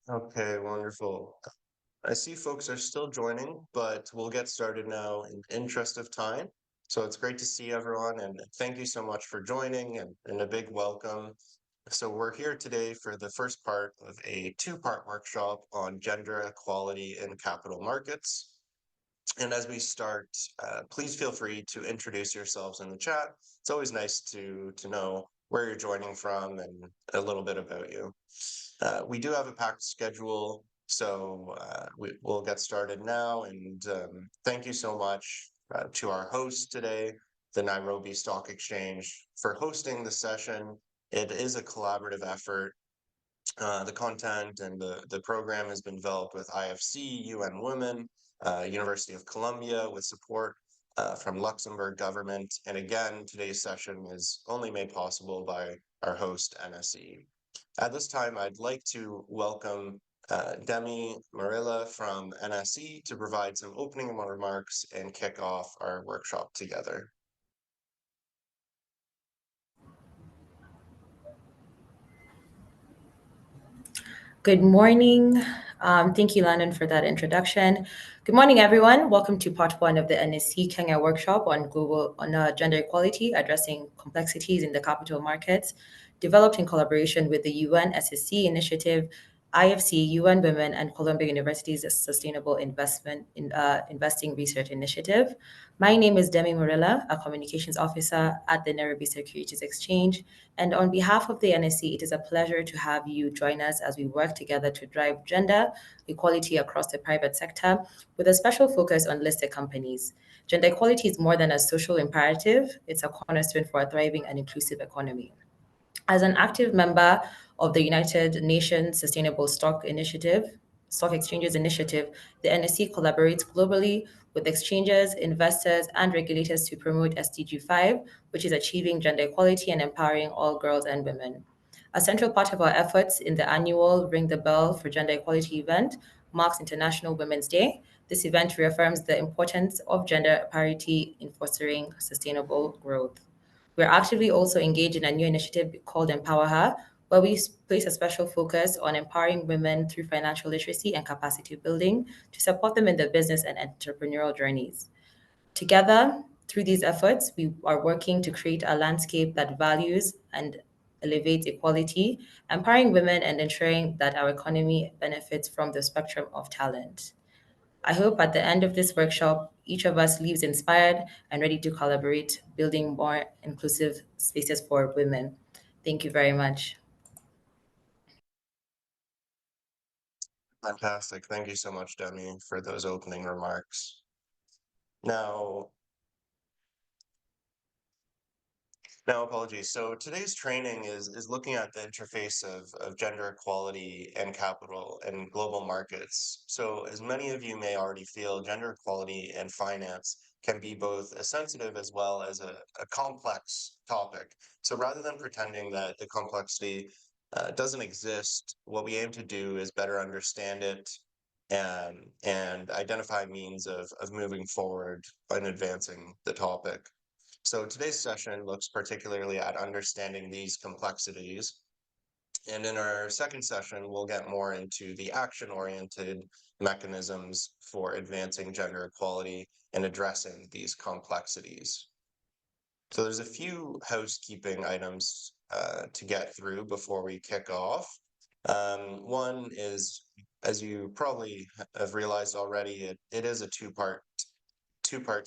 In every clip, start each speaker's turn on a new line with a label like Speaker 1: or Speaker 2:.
Speaker 1: Okay, wonderful. I see folks are still joining, but we'll get started now in interest of time. So it's great to see everyone, and thank you so much for joining and a big welcome. So we're here today for the first part of a two-part workshop on gender equality in capital markets. And as we start, please feel free to introduce yourselves in the chat. It's always nice to know where you're joining from and a little bit about you. We do have a packed schedule, so we'll get started now. And thank you so much to our host today, the Nairobi Stock Exchange, for hosting the session. It is a collaborative effort. The content and the program has been developed with IFC, UN Women, University of Columbia, with support from Luxembourg government. And again, today's session is only made possible by our host, NSE. At this time, I'd like to welcome Demi Marilla from NSE to provide some opening remarks and kick off our workshop together.
Speaker 2: Good morning. Thank you, Landon, for that introduction. Good morning, everyone. Welcome to part one of the NSC Kenya workshop on gender equality, addressing complexities in the capital markets, developed in collaboration with the UN SSC initiative, IFC, UN Women, and Columbia University's Sustainable Investing Research Initiative. My name is Demi Morilla, a communications officer at the Nairobi Securities Exchange. And on behalf of the NSC, it is a pleasure to have you join us as we work together to drive gender equality across the private sector with a special focus on listed companies. Gender equality is more than a social imperative, it's a cornerstone for a thriving and inclusive economy. As an active member of the United Nations Sustainable Stock Exchanges Initiative, the NSC collaborates globally with exchanges, investors, and regulators to promote SDG 5, which is achieving gender equality and empowering all girls and women. A central part of our efforts in the annual Ring the Bell for Gender Equality event marks International Women's Day. This event reaffirms the importance of gender parity in fostering sustainable growth. We're actively also engaged in a new initiative called Empower Her, where we place a special focus on empowering women through financial literacy and capacity building to support them in their business and entrepreneurial journeys. Together, through these efforts, we are working to create a landscape that values and elevates equality, empowering women and ensuring that our economy benefits from the spectrum of talent. I hope at the end of this workshop, each of us leaves inspired and ready to collaborate, building more inclusive spaces for women. Thank you very much.
Speaker 1: Fantastic. Thank you so much, Demi, for those opening remarks. Now, apologies. So today's training is looking at the interface of gender equality and capital and global markets. So as many of you may already feel, gender equality and finance can be both a sensitive as well as a complex topic. So rather than pretending that the complexity doesn't exist, what we aim to do is better understand it and identify means of moving forward and advancing the topic. So today's session looks particularly at understanding these complexities. And in our second session, we'll get more into the action-oriented mechanisms for advancing gender equality and addressing these complexities. So there's a few housekeeping items to get through before we kick off. One is, as you probably have realized already, it is a two-part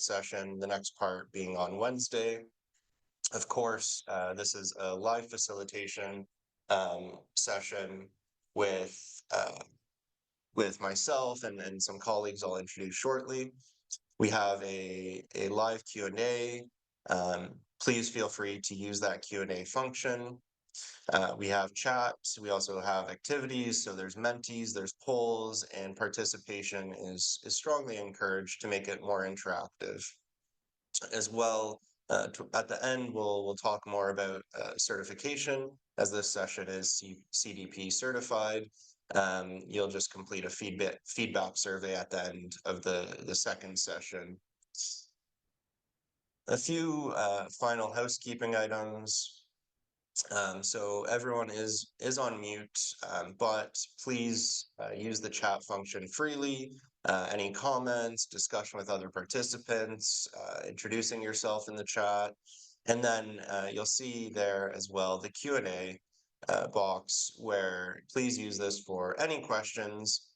Speaker 1: session, the next part being on Wednesday. Of course, this is a live facilitation session with uh, with myself and some colleagues I'll introduce shortly. We have a live Q&A. Please feel free to use that Q&A function. We have chats. We also have activities. So there's mentees, there's polls, and participation is strongly encouraged to make it more interactive. As well, at the end, we'll talk more about certification, as this session is CDP certified. You'll just complete a feedback survey at the end of the second session. A few final housekeeping items. So everyone is on mute, but please use the chat function freely. Any comments, discussion with other participants, introducing yourself in the chat, and then you'll see there as well the Q&A box where please use this for any questions.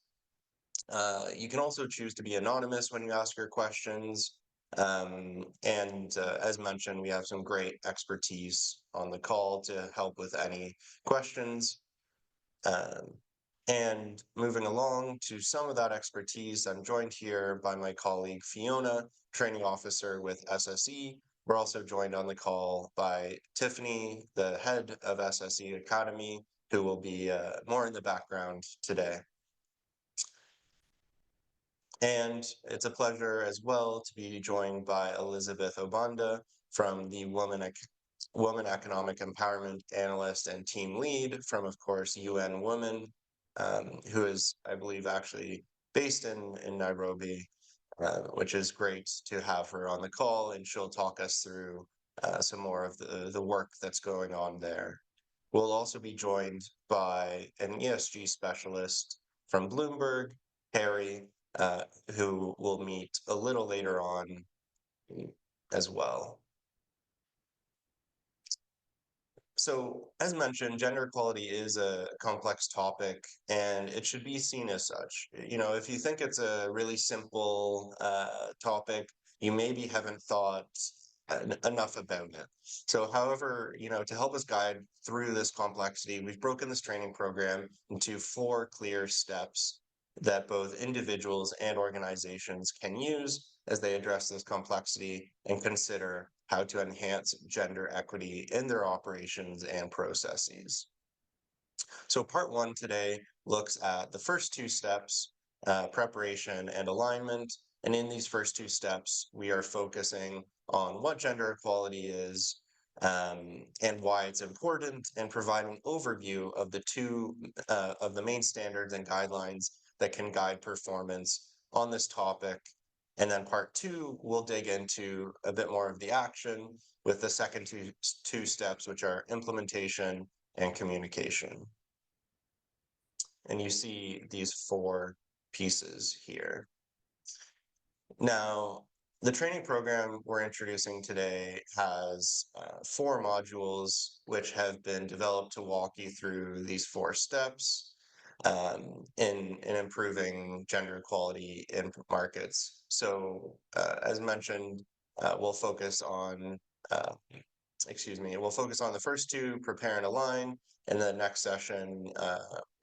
Speaker 1: You can also choose to be anonymous when you ask your questions. And as mentioned, we have some great expertise on the call to help with any questions. Um, and moving along to some of that expertise, I'm joined here by my colleague Fiona, training officer with SSE. We're also joined on the call by Tiffany, the head of SSE Academy, who will be more in the background today. And it's a pleasure as well to be joined by Elizabeth Obanda from the Woman Economic Empowerment Analyst and Team Lead from, of course, UN Women, who is, I believe, actually based in Nairobi, which is great to have her on the call, and she'll talk us through some more of the work that's going on there. We'll also be joined by an ESG specialist from Bloomberg, Harry, who we'll meet a little later on as well. So, as mentioned, gender equality is a complex topic, and it should be seen as such. You know, if you think it's a really simple topic, you maybe haven't thought enough about it. So, however, you know, to help us guide through this complexity, we've broken this training program into 4 clear steps that both individuals and organizations can use as they address this complexity and consider how to enhance gender equity in their operations and processes. So part 1 today looks at the first 2 steps, preparation and alignment. And in these first 2 steps, we are focusing on what gender equality is, and why it's important, and provide an overview of the main standards and guidelines that can guide performance on this topic. And then part 2, we'll dig into a bit more of the action with the second two steps, which are implementation and communication. And you see these 4 pieces here. Now, the training program we're introducing today has 4 modules which have been developed to walk you through these 4 steps in improving gender equality in markets. So, as mentioned, we'll focus on we'll focus on the first 2, prepare and align, and the next session,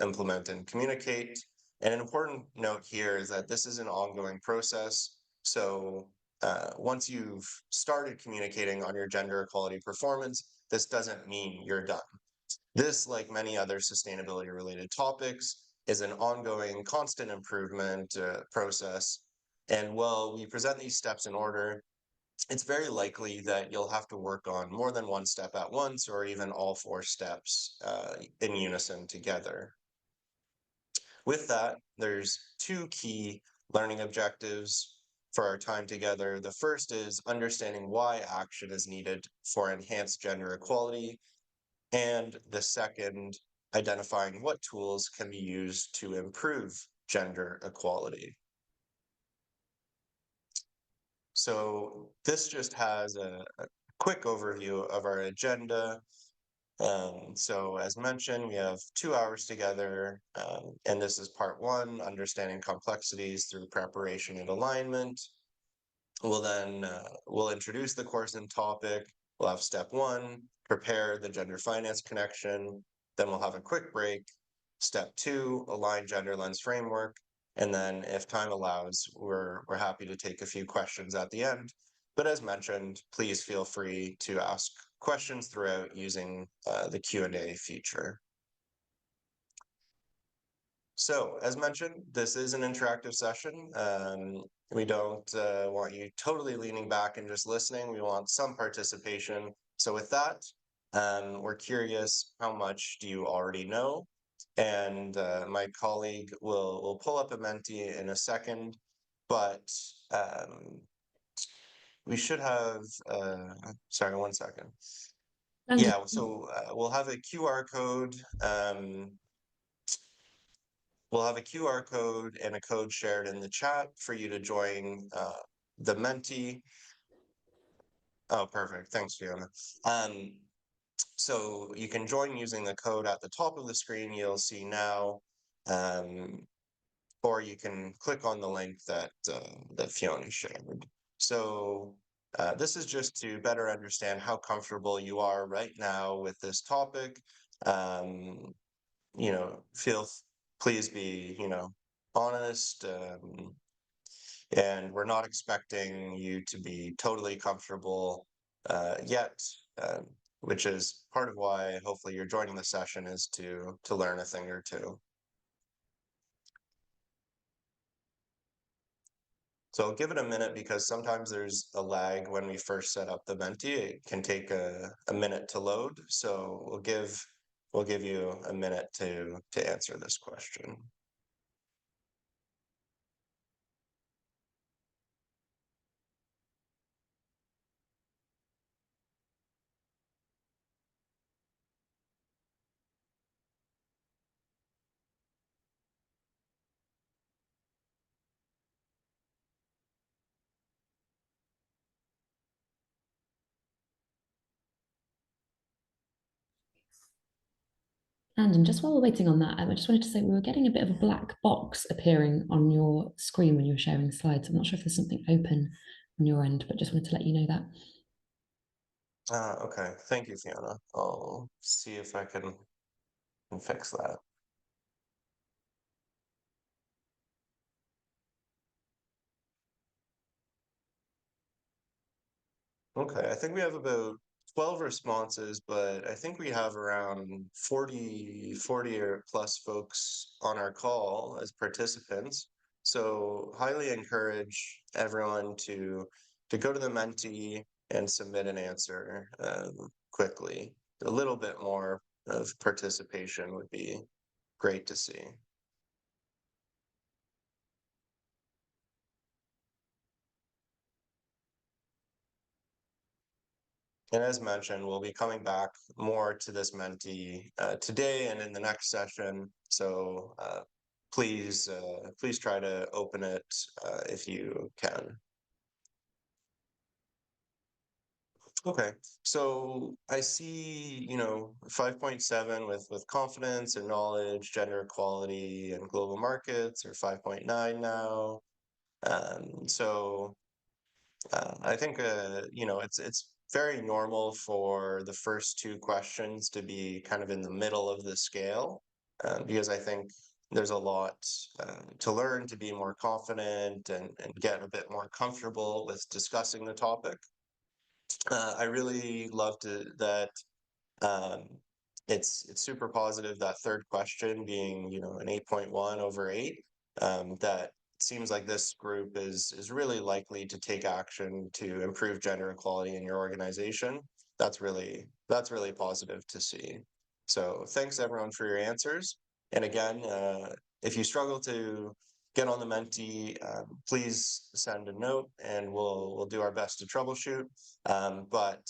Speaker 1: implement and communicate. And an important note here is that this is an ongoing process. So once you've started communicating on your gender equality performance, this doesn't mean you're done. This, like many other sustainability related topics, is an ongoing, constant improvement process. And while we present these steps in order, it's very likely that you'll have to work on more than one step at once, or even all 4 steps in unison together. With that, there's 2 key learning objectives for our time together. The first is understanding why action is needed for enhanced gender equality, and the second, identifying what tools can be used to improve gender equality. So this just has a quick overview of our agenda. So as mentioned, we have 2 hours together, and this is part 1, understanding complexities through preparation and alignment. We'll introduce the course and topic. We'll have step 1, prepare the gender finance connection. Then we'll have a quick break. Step 2, align gender lens framework. And then if time allows, we're happy to take a few questions at the end. But as mentioned, please feel free to ask questions throughout using the Q&A feature. So, as mentioned, this is an interactive session. We don't want you totally leaning back and just listening. We want some participation. So with that, we're curious, how much do you already know? And my colleague will pull up a Menti in a second, but we should have, sorry, one second.
Speaker 3: London.
Speaker 1: Yeah, so we'll have a QR code. We'll have a QR code and a code shared in the chat for you to join the Menti. Oh, perfect. Thanks, Fiona. Um, so you can join using the code at the top of the screen you'll see now, or you can click on the link that Fiona shared. So this is just to better understand how comfortable you are right now with this topic. Um, you know, please be, honest. And we're not expecting you to be totally comfortable yet, uh, which is part of why hopefully you're joining the session is to learn a thing or two. So I'll give it a minute because sometimes there's a lag when we first set up the Menti. It can take a minute to load. So we'll give you a minute to answer this question.
Speaker 3: Landon, just while we're waiting on that, I just wanted to say we were getting a bit of a black box appearing on your screen when you were sharing slides. I'm not sure if there's something open on your end, but just wanted to let you know that.
Speaker 1: Okay, thank you, Fiona. I'll see if I can fix that. Okay, I think we have about 12 responses, but I think we have around 40 or plus folks on our call as participants. So highly encourage everyone to go to the Menti and submit an answer quickly. A little bit more of participation would be great to see. And as mentioned, we'll be coming back more to this Menti today and in the next session. So please try to open it if you can. Okay, so I see, 5.7 with confidence and knowledge, gender equality, and global markets, or 5.9 now. So I think it's very normal for the first two questions to be kind of in the middle of the scale, because I think there's a lot to learn to be more confident and get a bit more comfortable with discussing the topic. I really loved that um, it's super positive that third question being, an 8.1 over 8. That seems like this group is really likely to take action to improve gender equality in your organization. That's really positive to see. So thanks everyone for your answers. And again, if you struggle to get on the Menti, please send a note and we'll do our best to troubleshoot. But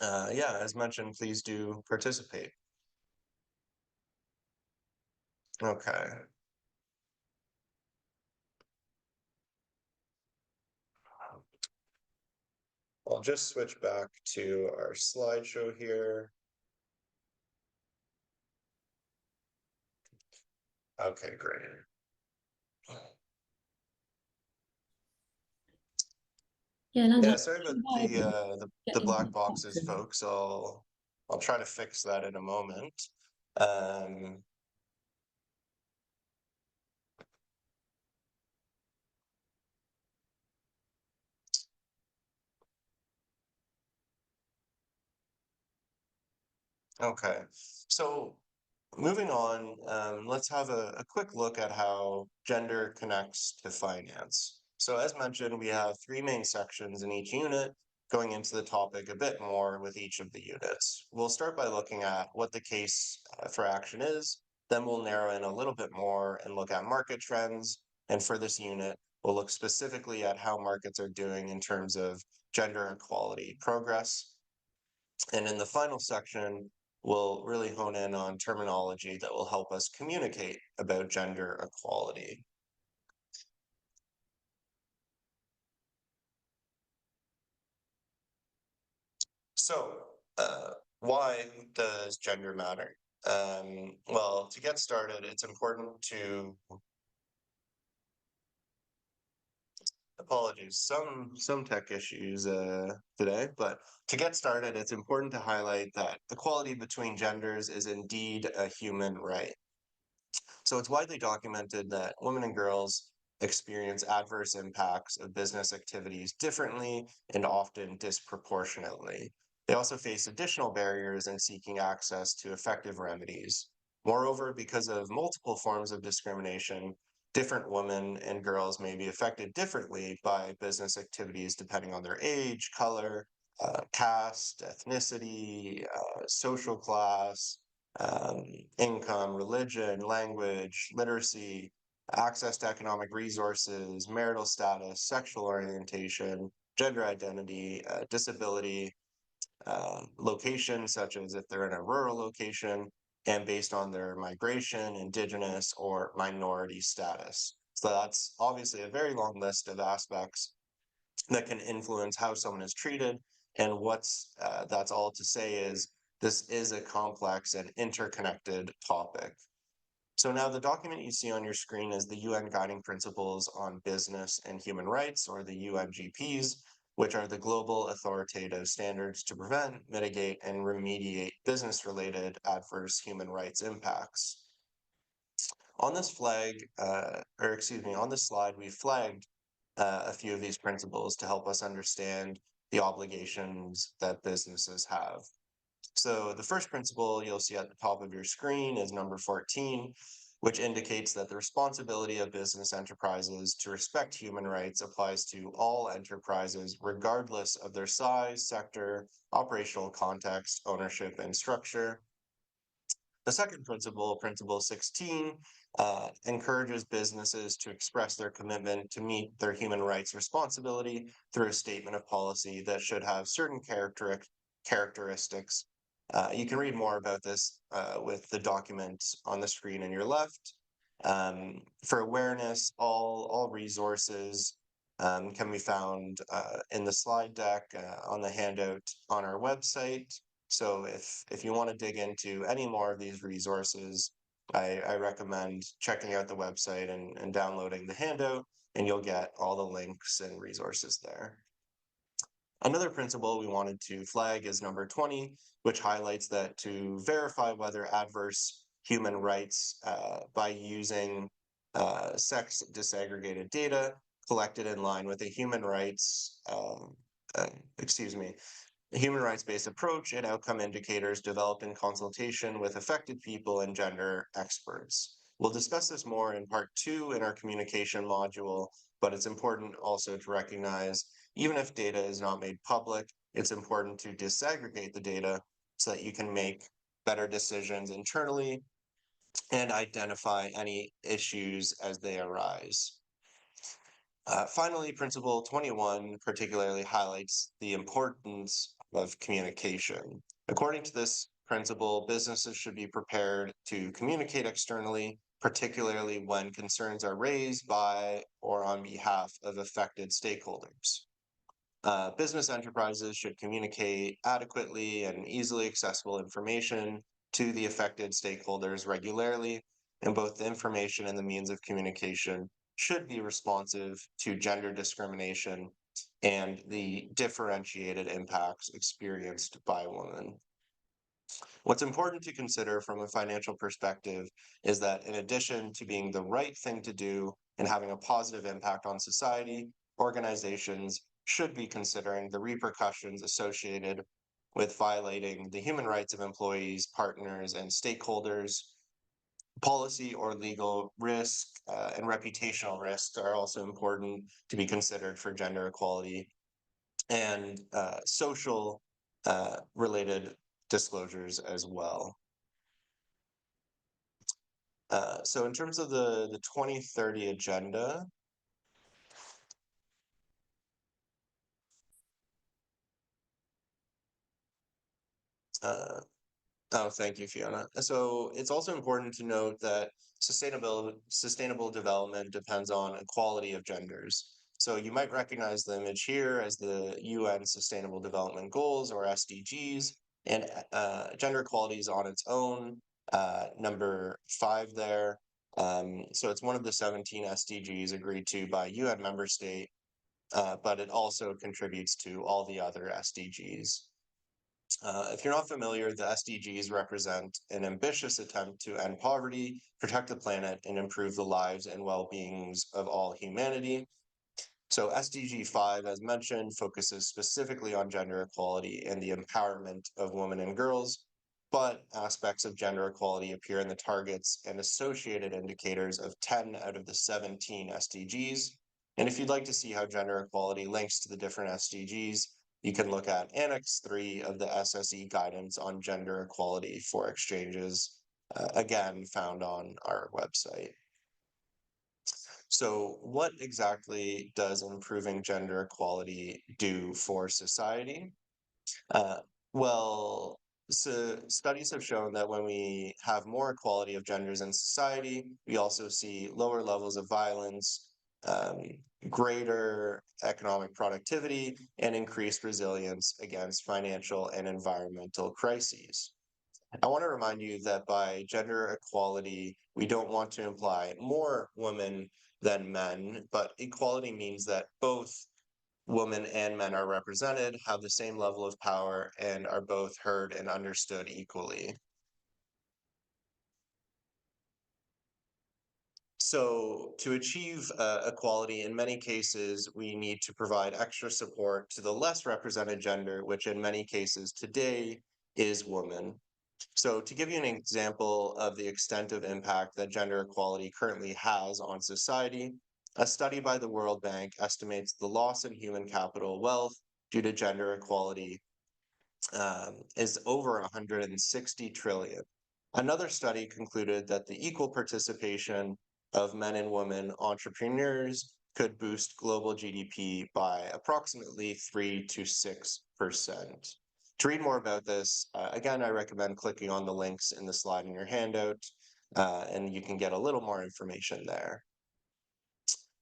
Speaker 1: yeah, as mentioned, please do participate. Okay. I'll just switch back to our slideshow here. Okay, great.
Speaker 3: Yeah, Landon,
Speaker 1: Yeah, sorry about the
Speaker 3: getting
Speaker 1: black boxes,
Speaker 3: boxes.
Speaker 1: folks. I'll try to fix that in a moment. Um, okay, so moving on, let's have a quick look at how gender connects to finance. So as mentioned, we have three main sections in each unit, going into the topic a bit more with each of the units. We'll start by looking at what the case for action is, then we'll narrow in a little bit more and look at market trends. And for this unit, we'll look specifically at how markets are doing in terms of gender equality progress. And in the final section, we'll really hone in on terminology that will help us communicate about gender equality. So, why does gender matter? Well, to get started, it's important to, apologies, some tech issues today, but to get started, it's important to highlight that equality between genders is indeed a human right. So it's widely documented that women and girls experience adverse impacts of business activities differently and often disproportionately. They also face additional barriers in seeking access to effective remedies. Moreover, because of multiple forms of discrimination, different women and girls may be affected differently by business activities depending on their age, color, caste, ethnicity, social class, um, income, religion, language, literacy, access to economic resources, marital status, sexual orientation, gender identity, disability, location, such as if they're in a rural location, and based on their migration, indigenous, or minority status. So that's obviously a very long list of aspects that can influence how someone is treated. And what's that's all to say is this is a complex and interconnected topic. So now the document you see on your screen is the UN Guiding Principles on Business and Human Rights, or the UNGPs, which are the global authoritative standards to prevent, mitigate, and remediate business-related adverse human rights impacts. On this on this slide, we flagged a few of these principles to help us understand the obligations that businesses have. So the first principle you'll see at the top of your screen is number 14, which indicates that the responsibility of business enterprises to respect human rights applies to all enterprises, regardless of their size, sector, operational context, ownership, and structure. The second principle, Principle 16, encourages businesses to express their commitment to meet their human rights responsibility through a statement of policy that should have certain characteristics. You can read more about this with the document on the screen on your left. For awareness, all resources can be found in the slide deck on the handout on our website. So if you want to dig into any more of these resources, I recommend checking out the website and downloading the handout, and you'll get all the links and resources there. Another principle we wanted to flag is number 20, which highlights that to verify whether adverse human rights by using sex disaggregated data collected in line with a human rights, the human rights-based approach and outcome indicators developed in consultation with affected people and gender experts. We'll discuss this more in part 2 in our communication module, but it's important also to recognize, even if data is not made public, it's important to disaggregate the data so that you can make better decisions internally and identify any issues as they arise. Finally, Principle 21 particularly highlights the importance of communication. According to this principle, businesses should be prepared to communicate externally, particularly when concerns are raised by or on behalf of affected stakeholders. Business enterprises should communicate adequately and easily accessible information to the affected stakeholders regularly, and both the information and the means of communication should be responsive to gender discrimination and the differentiated impacts experienced by women. What's important to consider from a financial perspective is that in addition to being the right thing to do and having a positive impact on society, organizations should be considering the repercussions associated with violating the human rights of employees, partners, and stakeholders. Policy or legal risk and reputational risks are also important to be considered for gender equality, and social related disclosures as well. So in terms of the 2030 agenda, Uh, Oh, thank you, Fiona. So it's also important to note that sustainable development depends on equality of genders. So you might recognize the image here as the UN Sustainable Development Goals, or SDGs, and gender equality is on its own, number 5 there. So it's one of the 17 SDGs agreed to by UN member state, but it also contributes to all the other SDGs. If you're not familiar, the SDGs represent an ambitious attempt to end poverty, protect the planet, and improve the lives and well-beings of all humanity. So SDG 5, as mentioned, focuses specifically on gender equality and the empowerment of women and girls, but aspects of gender equality appear in the targets and associated indicators of 10 out of the 17 SDGs. And if you'd like to see how gender equality links to the different SDGs, you can look at Annex 3 of the SSE guidance on gender equality for exchanges, again, found on our website. So what exactly does improving gender equality do for society? Uh, well, so studies have shown that when we have more equality of genders in society, we also see lower levels of violence, um, greater economic productivity, and increased resilience against financial and environmental crises. I want to remind you that by gender equality, we don't want to imply more women than men, but equality means that both women and men are represented, have the same level of power, and are both heard and understood equally. So to achieve equality, in many cases, we need to provide extra support to the less represented gender, which in many cases today is women. So to give you an example of the extent of impact that gender equality currently has on society, a study by the World Bank estimates the loss in human capital wealth due to gender equality is over 160 trillion. Another study concluded that the equal participation of men and women entrepreneurs could boost global GDP by approximately 3 to 6%. To read more about this, again, I recommend clicking on the links in the slide in your handout, and you can get a little more information there.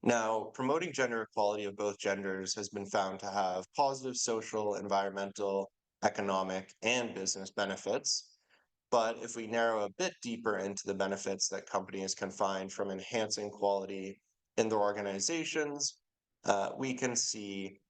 Speaker 1: Now, promoting gender equality of both genders has been found to have positive social, environmental, economic, and business benefits. But if we narrow a bit deeper into the benefits that companies can find from enhancing quality in their organizations, we can see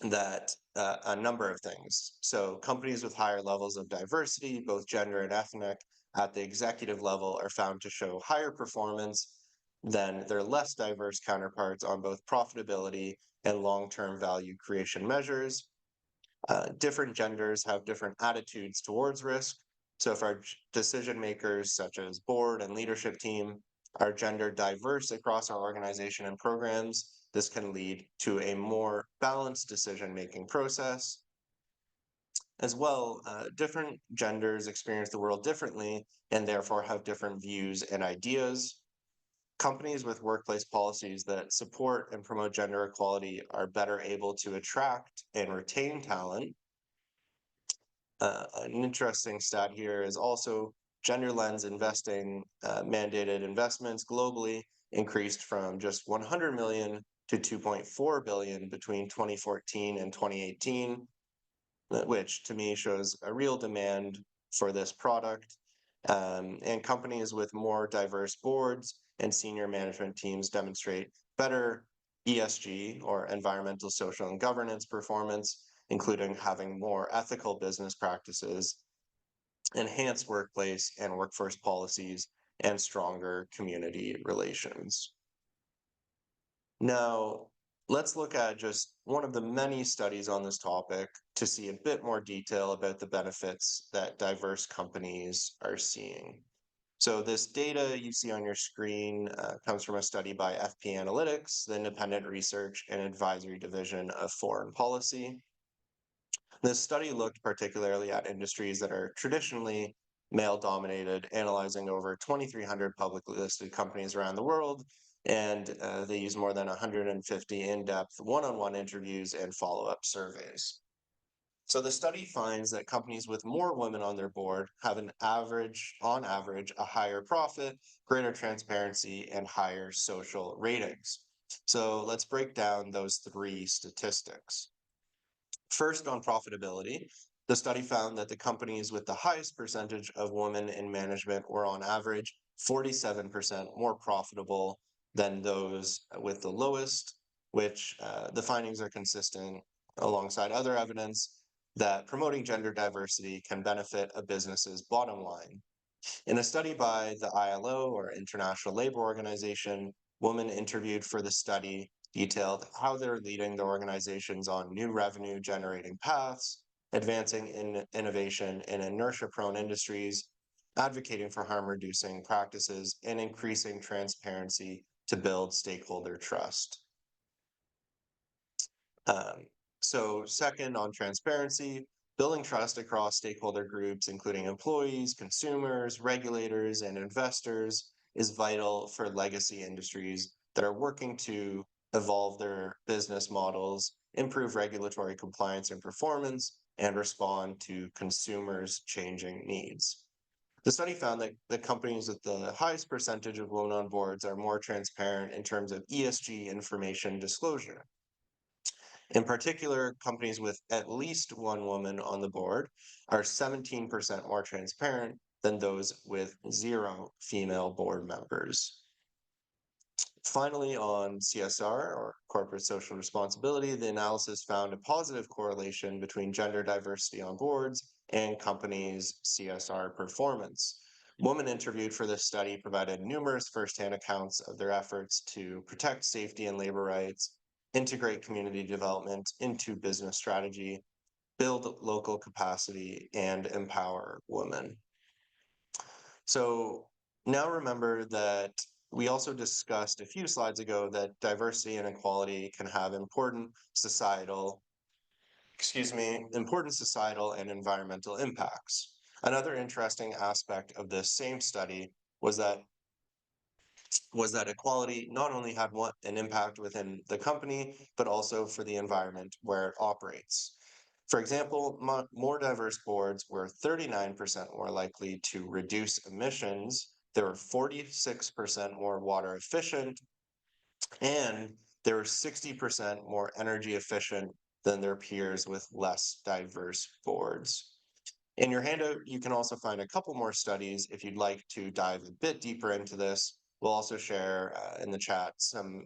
Speaker 1: that a number of things. So companies with higher levels of diversity, both gender and ethnic, at the executive level are found to show higher performance than their less diverse counterparts on both profitability and long-term value creation measures. Different genders have different attitudes towards risk. So if our decision makers, such as board and leadership team, are gender diverse across our organization and programs, this can lead to a more balanced decision-making process. As well, different genders experience the world differently and therefore have different views and ideas. Companies with workplace policies that support and promote gender equality are better able to attract and retain talent. An interesting stat here is also gender lens investing mandated investments globally increased from just 100 million to 2.4 billion between 2014 and 2018, which to me shows a real demand for this product. And companies with more diverse boards and senior management teams demonstrate better ESG, or environmental, social, and governance performance, including having more ethical business practices, enhanced workplace and workforce policies, and stronger community relations. Now, let's look at just one of the many studies on this topic to see a bit more detail about the benefits that diverse companies are seeing. So this data you see on your screen comes from a study by FP Analytics, the Independent Research and Advisory Division of Foreign Policy. This study looked particularly at industries that are traditionally male-dominated, analyzing over 2,300 publicly listed companies around the world, and they used more than 150 in-depth one-on-one interviews and follow-up surveys. So the study finds that companies with more women on their board have on average, a higher profit, greater transparency, and higher social ratings. So let's break down those three statistics. First, on profitability, the study found that the companies with the highest percentage of women in management were on average 47% more profitable than those with the lowest, which the findings are consistent alongside other evidence that promoting gender diversity can benefit a business's bottom line. In a study by the ILO, or International Labor Organization, women interviewed for the study detailed how they're leading the organizations on new revenue generating paths, advancing in innovation in inertia prone industries, advocating for harm reducing practices, and increasing transparency to build stakeholder trust. So second, on transparency, building trust across stakeholder groups, including employees, consumers, regulators, and investors, is vital for legacy industries that are working to evolve their business models, improve regulatory compliance and performance, and respond to consumers' changing needs. The study found that the companies with the highest percentage of women on boards are more transparent in terms of ESG information disclosure. In particular, companies with at least one woman on the board are 17% more transparent than those with 0 female board members. Finally, on CSR, or corporate social responsibility, the analysis found a positive correlation between gender diversity on boards and companies' CSR performance. Women interviewed for this study provided numerous firsthand accounts of their efforts to protect safety and labor rights, integrate community development into business strategy, build local capacity, and empower women. So now remember that we also discussed a few slides ago that diversity and equality can have important societal and environmental impacts. Another interesting aspect of this same study was that equality not only had an impact within the company, but also for the environment where it operates. For example, more diverse boards were 39% more likely to reduce emissions, they were 46% more water efficient, and they were 60% more energy efficient than their peers with less diverse boards. In your handout, you can also find a couple more studies if you'd like to dive a bit deeper into this. We'll also share in the chat some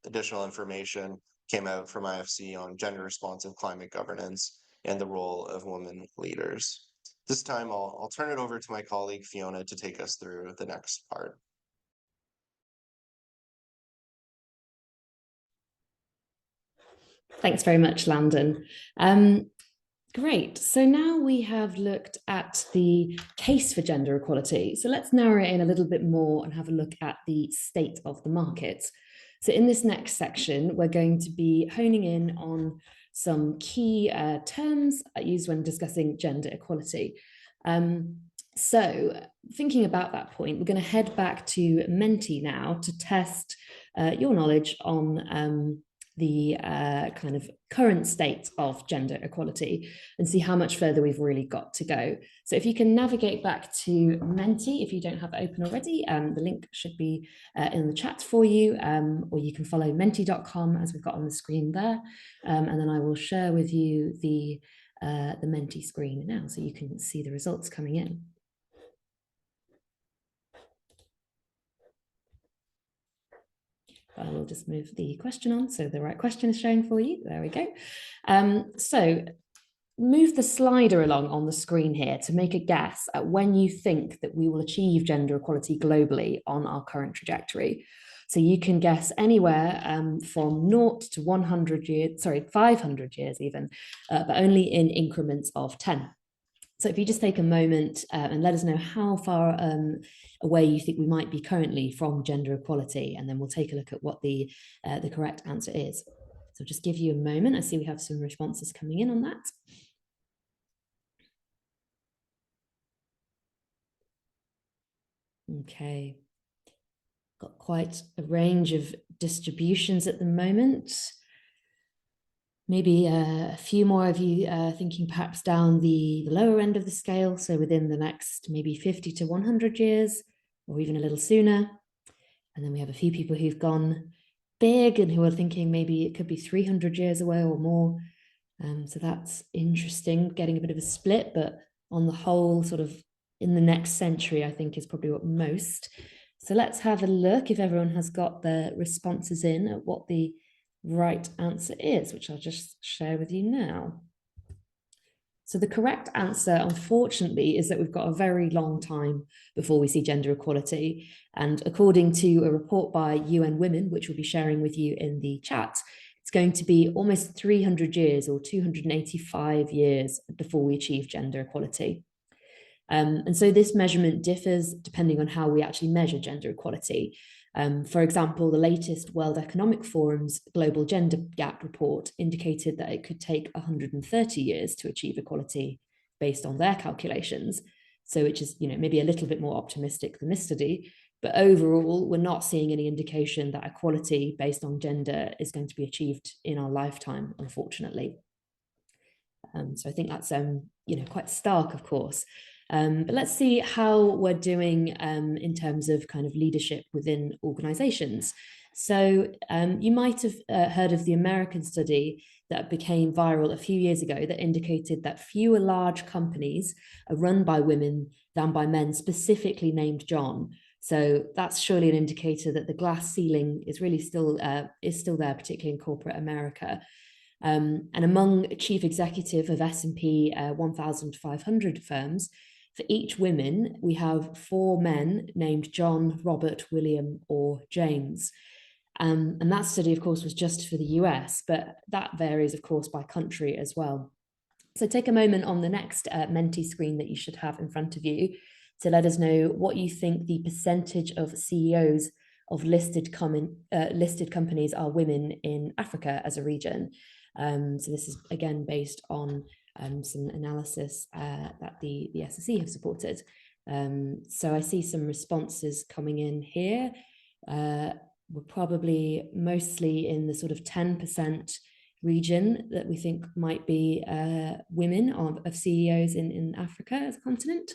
Speaker 1: additional information came out from IFC on gender responsive climate governance and the role of women leaders. This time, I'll turn it over to my colleague Fiona to take us through the next part.
Speaker 3: Thanks very much, Landon. Great. So now we have looked at the case for gender equality. So let's narrow it in a little bit more and have a look at the state of the market. So in this next section, we're going to be honing in on some key terms used when discussing gender equality. So thinking about that point, we're going to head back to Menti now to test your knowledge on the kind of current state of gender equality and see how much further we've really got to go. So if you can navigate back to Menti, if you don't have it open already, the link should be in the chat for you, or you can follow menti.com as we've got on the screen there. And then I will share with you the Menti screen now so you can see the results coming in. I will just move the question on so the right question is showing for you. There we go. So move the slider along on the screen here to make a guess at when you think that we will achieve gender equality globally on our current trajectory. So you can guess anywhere from 0 to 100 years, 500 years even, but only in increments of 10. So if you just take a moment and let us know how far away you think we might be currently from gender equality, and then we'll take a look at what the correct answer is. So just give you a moment. I see we have some responses coming in on that. Okay. Got quite a range of distributions at the moment. Maybe a few more of you thinking perhaps down the lower end of the scale, so within the next maybe 50 to 100 years, or even a little sooner. And then we have a few people who've gone big and who are thinking maybe it could be 300 years away or more. So that's interesting, getting a bit of a split, but on the whole, sort of in the next century, I think is probably what most. So let's have a look if everyone has got their responses in at what the right answer is, which I'll just share with you now. So the correct answer, unfortunately, is that we've got a very long time before we see gender equality. And according to a report by UN Women, which we'll be sharing with you in the chat, it's going to be almost 300 years or 285 years before we achieve gender equality. And so this measurement differs depending on how we actually measure gender equality. For example, the latest World Economic Forum's Global Gender Gap report indicated that it could take 130 years to achieve equality based on their calculations. So which is, maybe a little bit more optimistic than this study. But overall, we're not seeing any indication that equality based on gender is going to be achieved in our lifetime, unfortunately. So I think that's, quite stark, of course. But let's see how we're doing in terms of kind of leadership within organizations. So you might have heard of the American study that became viral a few years ago that indicated that fewer large companies are run by women than by men, specifically named John. So that's surely an indicator that the glass ceiling is really still there, particularly in corporate America. And among chief executive of S&P 1,500 firms, for each woman, we have 4 men named John, Robert, William, or James. And that study, of course, was just for the US, but that varies, of course, by country as well. So take a moment on the next Menti screen that you should have in front of you to let us know what you think the percentage of CEOs of listed companies are women in Africa as a region. So this is again based on some analysis that the SSE have supported. So I see some responses coming in here. We're probably mostly in the sort of 10% region that we think might be women of CEOs in Africa as a continent.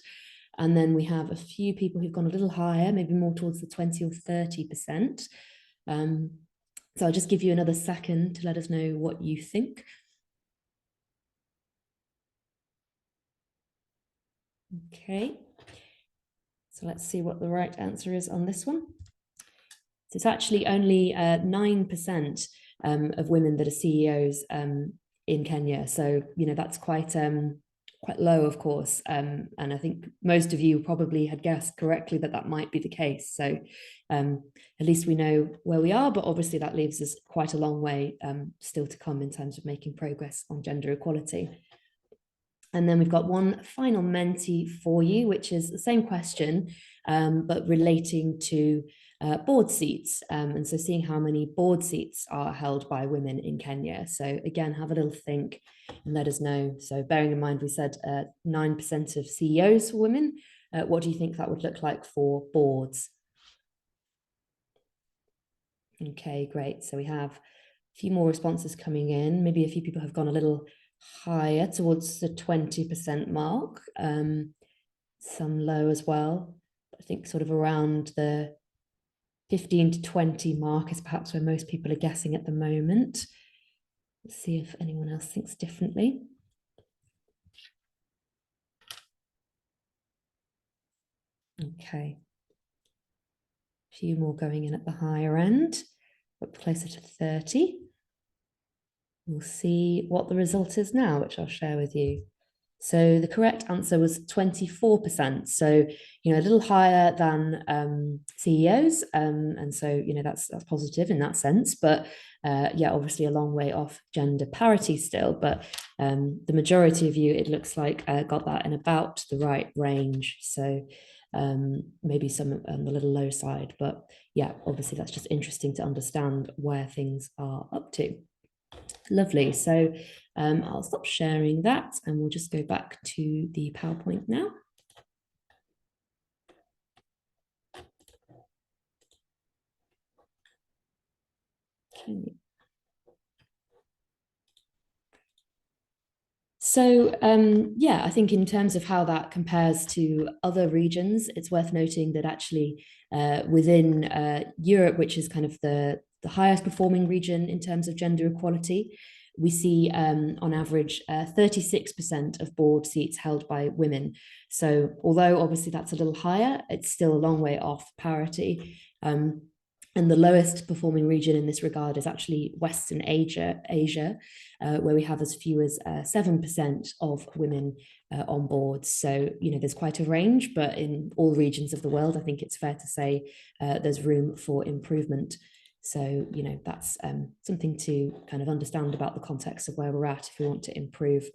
Speaker 3: And then we have a few people who've gone a little higher, maybe more towards the 20 or 30%. So I'll just give you another second to let us know what you think. Okay. So let's see what the right answer is on this one. So it's actually only 9% of women that are CEOs in Kenya. So, that's quite low, of course. And I think most of you probably had guessed correctly that might be the case. So at least we know where we are, but obviously that leaves us quite a long way still to come in terms of making progress on gender equality. And then we've got one final Menti for you, which is the same question, but relating to board seats. And so seeing how many board seats are held by women in Kenya. So again, have a little think and let us know. So bearing in mind, we said 9% of CEOs for women. What do you think that would look like for boards? Okay, great. So we have a few more responses coming in. Maybe a few people have gone a little higher towards the 20% mark, some low as well. I think sort of around the 15 to 20 mark is perhaps where most people are guessing at the moment. Let's see if anyone else thinks differently. Okay. A few more going in at the higher end, up closer to 30. We'll see what the result is now, which I'll share with you. So the correct answer was 24%. So, a little higher than CEOs. And so, that's positive in that sense. But yeah, obviously a long way off gender parity still. But the majority of you, it looks like, got that in about the right range. So maybe some on the little low side. But yeah, obviously that's just interesting to understand where things are up to. Lovely. So I'll stop sharing that and we'll just go back to the PowerPoint now. Okay. So yeah, I think in terms of how that compares to other regions, it's worth noting that actually within Europe, which is kind of the highest performing region in terms of gender equality, we see on average 36% of board seats held by women. So although obviously that's a little higher, it's still a long way off parity. And the lowest performing region in this regard is actually Western Asia, where we have as few as 7% of women on board. So, there's quite a range, but in all regions of the world, I think it's fair to say there's room for improvement. So, that's something to kind of understand about the context of where we're at if we want to improve.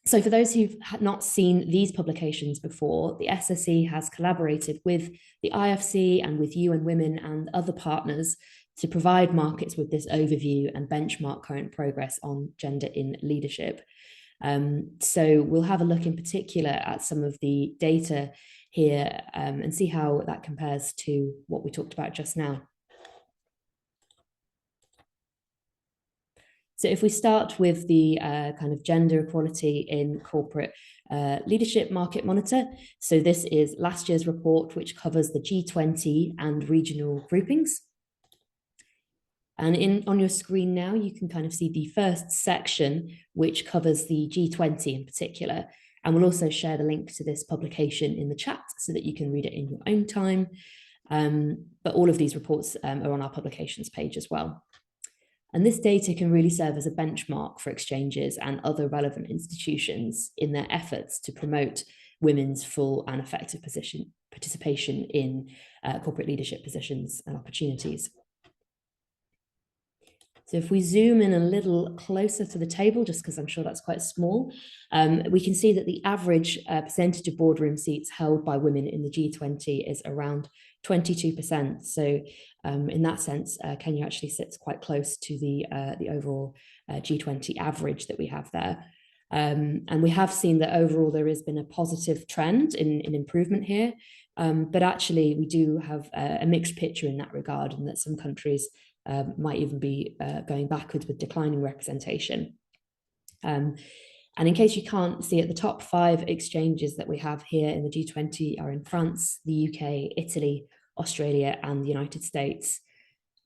Speaker 3: So for those who've not seen these publications before, the SSE has collaborated with the IFC and with UN Women and other partners to provide markets with this overview and benchmark current progress on gender in leadership. So we'll have a look in particular at some of the data here and see how that compares to what we talked about just now. So if we start with the kind of gender equality in corporate leadership market monitor, so this is last year's report, which covers the G20 and regional groupings. And on your screen now, you can kind of see the first section, which covers the G20 in particular. And we'll also share the link to this publication in the chat so that you can read it in your own time. But all of these reports are on our publications page as well. And this data can really serve as a benchmark for exchanges and other relevant institutions in their efforts to promote women's full and effective participation in corporate leadership positions and opportunities. So if we zoom in a little closer to the table, just because I'm sure that's quite small, we can see that the average percentage of boardroom seats held by women in the G20 is around 22%. So in that sense, Kenya actually sits quite close to the overall G20 average that we have there. And we have seen that overall there has been a positive trend in improvement here. But actually, we do have a mixed picture in that regard, and that some countries might even be going backwards with declining representation. And in case you can't see it, the top 5 exchanges that we have here in the G20 are in France, the UK, Italy, Australia, and the United States.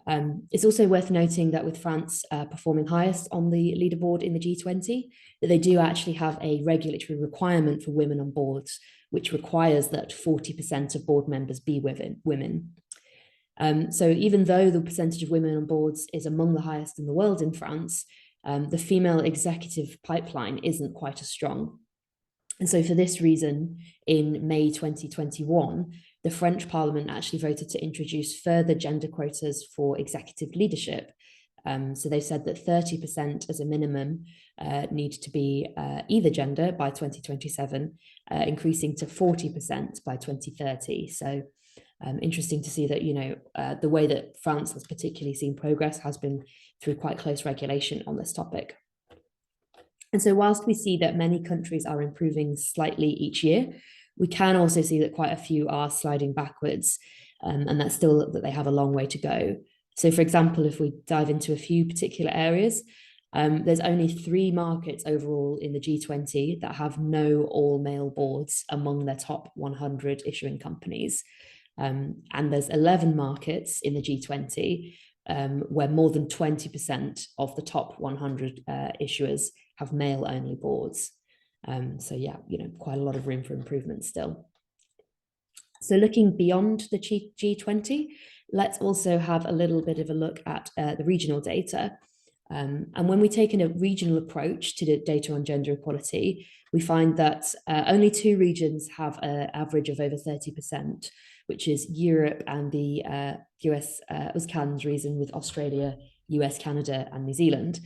Speaker 3: It's also worth noting that with France performing highest on the leaderboard in the G20, that they do actually have a regulatory requirement for women on boards, which requires that 40% of board members be women. So even though the percentage of women on boards is among the highest in the world in France, the female executive pipeline isn't quite as strong. And so for this reason, in May 2021, the French Parliament actually voted to introduce further gender quotas for executive leadership. So they said that 30% as a minimum need to be either gender by 2027, increasing to 40% by 2030. So interesting to see that, the way that France has particularly seen progress has been through quite close regulation on this topic. And so whilst we see that many countries are improving slightly each year, we can also see that quite a few are sliding backwards, and that's still that they have a long way to go. So for example, if we dive into a few particular areas, there's only 3 markets overall in the G20 that have no all-male boards among their top 100 issuing companies. And there's 11 markets in the G20 where more than 20% of the top 100 issuers have male-only boards. So yeah, quite a lot of room for improvement still. So looking beyond the G20, let's also have a little bit of a look at the regional data. And when we take a regional approach to the data on gender equality, we find that only 2 regions have an average of over 30%, which is Europe and the US, USCAN's region with Australia, US, Canada, and New Zealand.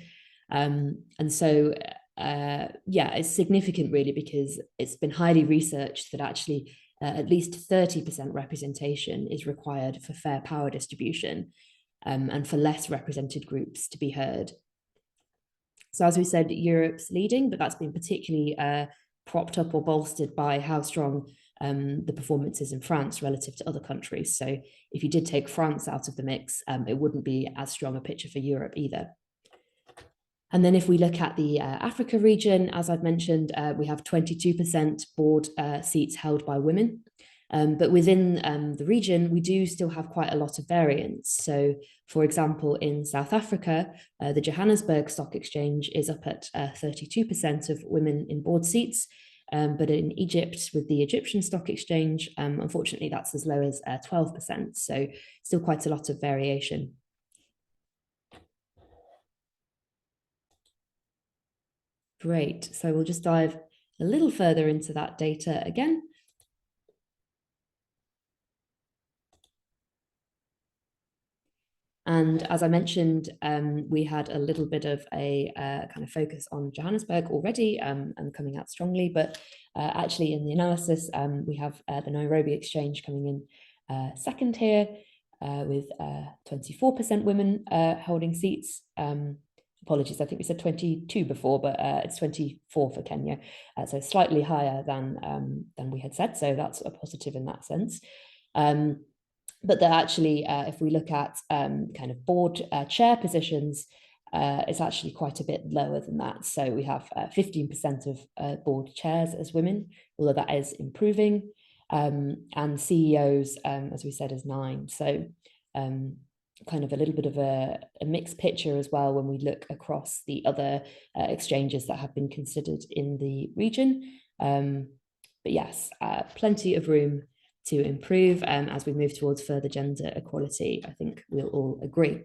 Speaker 3: And so, yeah, it's significant really because it's been highly researched that actually at least 30% representation is required for fair power distribution and for less represented groups to be heard. So as we said, Europe's leading, but that's been particularly propped up or bolstered by how strong the performance is in France relative to other countries. So if you did take France out of the mix, it wouldn't be as strong a picture for Europe either. And then if we look at the Africa region, as I've mentioned, we have 22% board seats held by women. But within the region, we do still have quite a lot of variance. So, for example, in South Africa, the Johannesburg Stock Exchange is up at 32% of women in board seats. But in Egypt, with the Egyptian Stock Exchange, unfortunately, that's as low as 12%. So still quite a lot of variation. Great. So we'll just dive a little further into that data again. And as I mentioned, we had a little bit of a kind of focus on Johannesburg already and coming out strongly. But actually in the analysis, we have the Nairobi Exchange coming in second here with 24% women holding seats. Apologies, I think we said 22 before, but it's 24 for Kenya. So slightly higher than we had said. So that's a positive in that sense. But that actually, if we look at kind of board chair positions, it's actually quite a bit lower than that. So we have 15% of board chairs as women, although that is improving. And CEOs, as we said, is 9. So kind of a little bit of a mixed picture as well when we look across the other exchanges that have been considered in the region. But yes, plenty of room to improve as we move towards further gender equality. I think we'll all agree.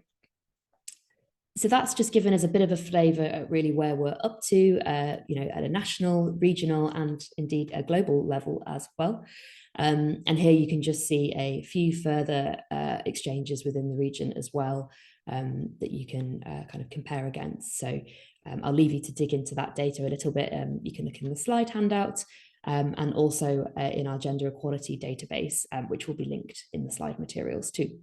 Speaker 3: So that's just given us a bit of a flavour at really where we're up to, at a national, regional, and indeed a global level as well. And here you can just see a few further exchanges within the region as well that you can kind of compare against. So I'll leave you to dig into that data a little bit. You can look in the slide handout. And also in our gender equality database, which will be linked in the slide materials too.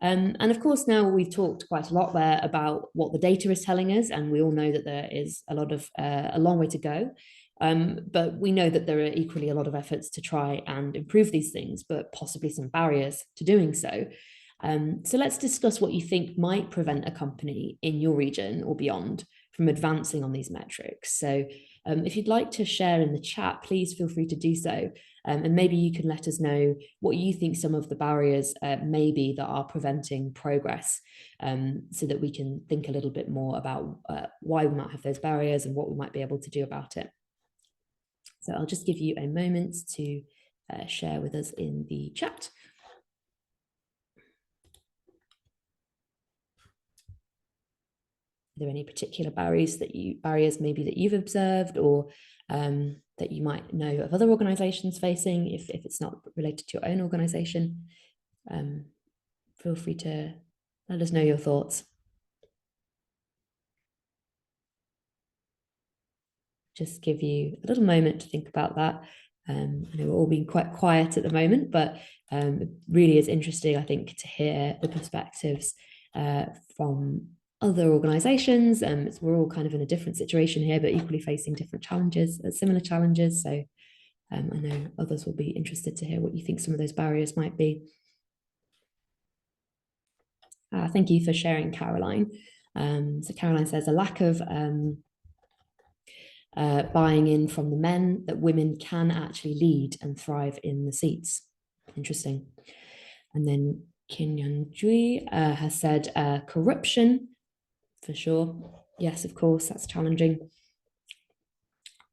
Speaker 3: And of course, now we've talked quite a lot there about what the data is telling us, and we all know that there is a lot of a long way to go. But we know that there are equally a lot of efforts to try and improve these things, but possibly some barriers to doing so. So let's discuss what you think might prevent a company in your region or beyond from advancing on these metrics. So if you'd like to share in the chat, please feel free to do so. And maybe you can let us know what you think some of the barriers may be that are preventing progress, so that we can think a little bit more about why we might have those barriers and what we might be able to do about it. So I'll just give you a moment to share with us in the chat. Are there any particular barriers maybe that you've observed, or that you might know of other organizations facing, if it's not related to your own organization? Feel free to let us know your thoughts. Just give you a little moment to think about that. I know we're all being quite quiet at the moment, but it really is interesting, I think, to hear the perspectives from other organizations. We're all kind of in a different situation here, but equally facing different challenges, similar challenges. So I know others will be interested to hear what you think some of those barriers might be. Thank you for sharing, Caroline. So Caroline says a lack of buying in from the men that women can actually lead and thrive in the seats. Interesting. And then Kinyan Jui has said corruption, for sure. Yes, of course, that's challenging.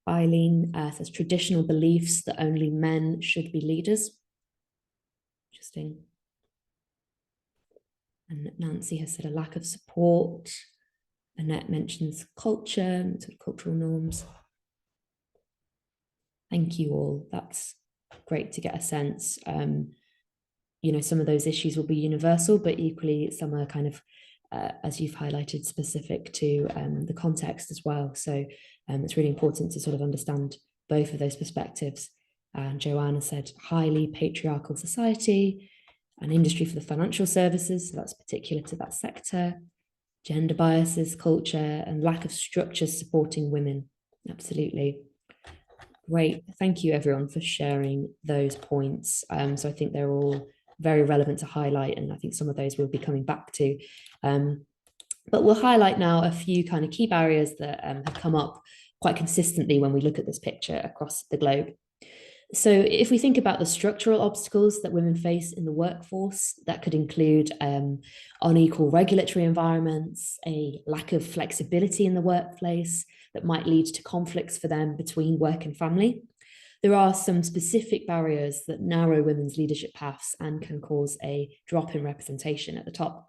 Speaker 3: Eileen says traditional beliefs that only men should be leaders. Interesting. And Nancy has said a lack of support. Annette mentions culture, sort of cultural norms. Thank you all. That's great to get a sense. Some of those issues will be universal, but equally some are kind of, as you've highlighted, specific to the context as well. So it's really important to sort of understand both of those perspectives. And Joanna said highly patriarchal society, an industry for the financial services, so that's particular to that sector, gender biases, culture, and lack of structures supporting women. Absolutely. Great. Thank you, everyone, for sharing those points. So I think they're all very relevant to highlight, and I think some of those we'll be coming back to. But we'll highlight now a few kind of key barriers that have come up quite consistently when we look at this picture across the globe. So if we think about the structural obstacles that women face in the workforce, that could include unequal regulatory environments, a lack of flexibility in the workplace that might lead to conflicts for them between work and family. There are some specific barriers that narrow women's leadership paths and can cause a drop in representation at the top.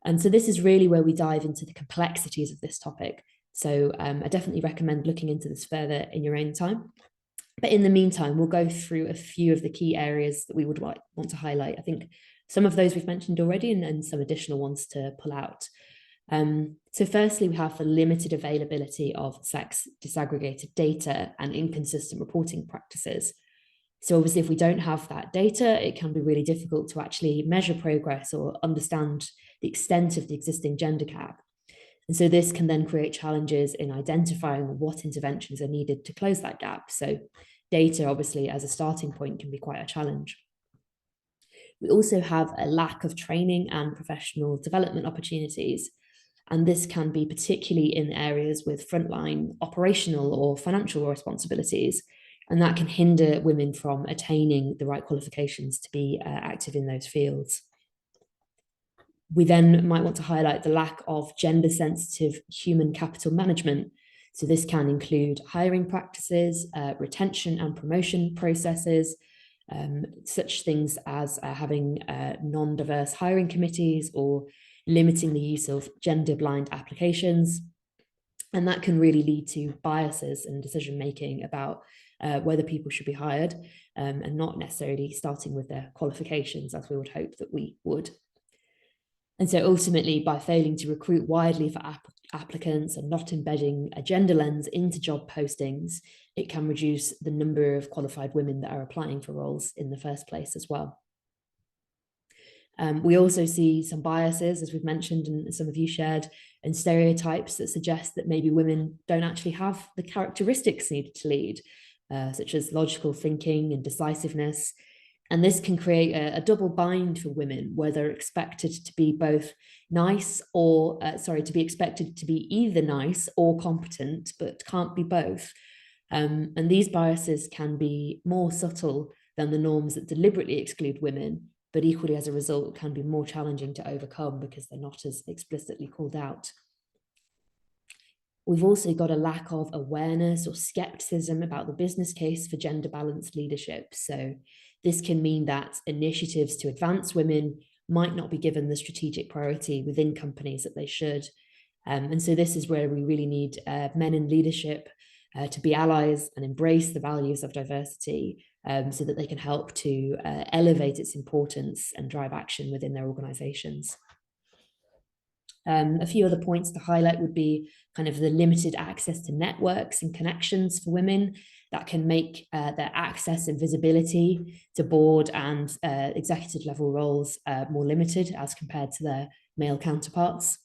Speaker 3: And so this is really where we dive into the complexities of this topic. So I definitely recommend looking into this further in your own time. But in the meantime, we'll go through a few of the key areas that we would want to highlight. I think some of those we've mentioned already, and some additional ones to pull out. So firstly, we have the limited availability of sex disaggregated data and inconsistent reporting practices. So obviously, if we don't have that data, it can be really difficult to actually measure progress or understand the extent of the existing gender gap. And so this can then create challenges in identifying what interventions are needed to close that gap. So data, obviously, as a starting point can be quite a challenge. We also have a lack of training and professional development opportunities. And this can be particularly in areas with frontline operational or financial responsibilities. And that can hinder women from attaining the right qualifications to be active in those fields. We then might want to highlight the lack of gender-sensitive human capital management. So this can include hiring practices, retention and promotion processes, such things as having non-diverse hiring committees or limiting the use of gender-blind applications. And that can really lead to biases in decision-making about whether people should be hired, and not necessarily starting with their qualifications as we would hope that we would. And so ultimately, by failing to recruit widely for applicants and not embedding a gender lens into job postings, it can reduce the number of qualified women that are applying for roles in the first place as well. We also see some biases, as we've mentioned and some of you shared, and stereotypes that suggest that maybe women don't actually have the characteristics needed to lead, such as logical thinking and decisiveness. And this can create a double bind for women, where they're expected to be both nice or, to be expected to be either nice or competent, but can't be both. And these biases can be more subtle than the norms that deliberately exclude women, but equally as a result can be more challenging to overcome because they're not as explicitly called out. We've also got a lack of awareness or skepticism about the business case for gender balanced leadership. So this can mean that initiatives to advance women might not be given the strategic priority within companies that they should. And so this is where we really need men in leadership to be allies and embrace the values of diversity, so that they can help to elevate its importance and drive action within their organizations. A few other points to highlight would be kind of the limited access to networks and connections for women that can make their access and visibility to board and executive level roles more limited as compared to their male counterparts.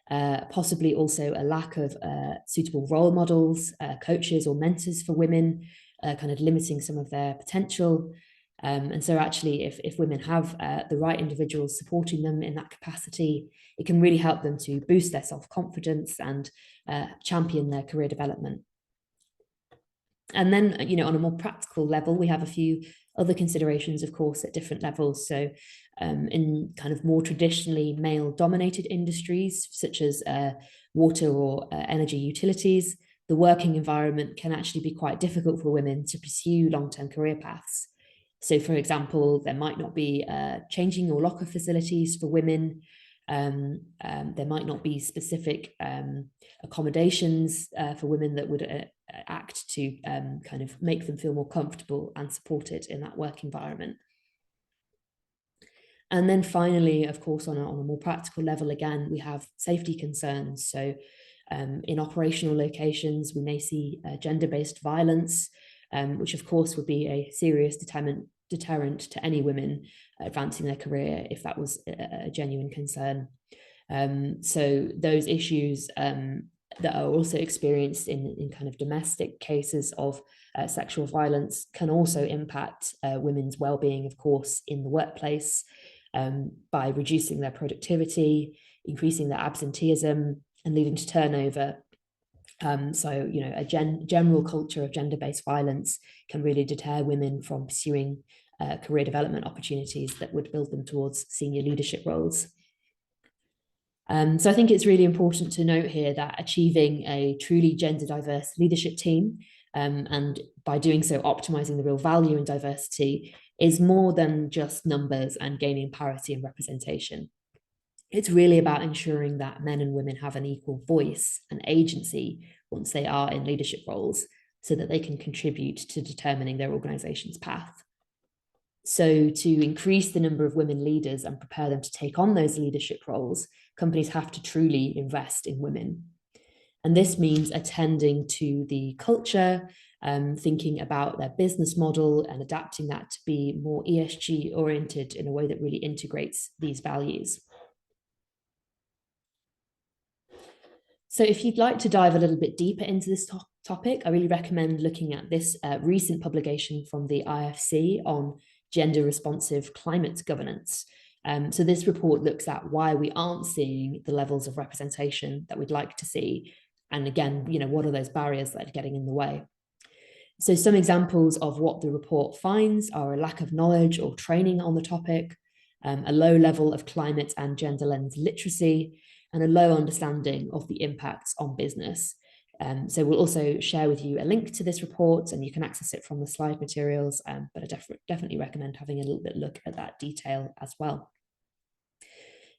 Speaker 3: Possibly also a lack of suitable role models, coaches or mentors for women, kind of limiting some of their potential. And so actually, if women have the right individuals supporting them in that capacity, it can really help them to boost their self-confidence and champion their career development. And then, on a more practical level, we have a few other considerations, of course, at different levels. So in kind of more traditionally male-dominated industries, such as water or energy utilities, the working environment can actually be quite difficult for women to pursue long-term career paths. So, for example, there might not be changing or locker facilities for women. There might not be specific accommodations for women that would act to kind of make them feel more comfortable and supported in that work environment. And then finally, of course, on a more practical level, again, we have safety concerns. So in operational locations, we may see gender-based violence, which of course would be a serious deterrent to any women advancing their career if that was a genuine concern. So those issues that are also experienced in kind of domestic cases of sexual violence can also impact women's well-being, of course, in the workplace, by reducing their productivity, increasing their absenteeism, and leading to turnover. So, you know, a general culture of gender-based violence can really deter women from pursuing career development opportunities that would build them towards senior leadership roles. So I think it's really important to note here that achieving a truly gender diverse leadership team, and by doing so optimizing the real value in diversity, is more than just numbers and gaining parity and representation. It's really about ensuring that men and women have an equal voice and agency once they are in leadership roles, so that they can contribute to determining their organization's path. So to increase the number of women leaders and prepare them to take on those leadership roles, companies have to truly invest in women. And this means attending to the culture, thinking about their business model and adapting that to be more ESG oriented in a way that really integrates these values. So if you'd like to dive a little bit deeper into this topic, I really recommend looking at this recent publication from the IFC on gender responsive climate governance. So this report looks at why we aren't seeing the levels of representation that we'd like to see. And again, you know, what are those barriers that are getting in the way? So some examples of what the report finds are a lack of knowledge or training on the topic, a low level of climate and gender lens literacy, and a low understanding of the impacts on business. So we'll also share with you a link to this report, and you can access it from the slide materials, but I definitely recommend having a little bit look at that detail as well.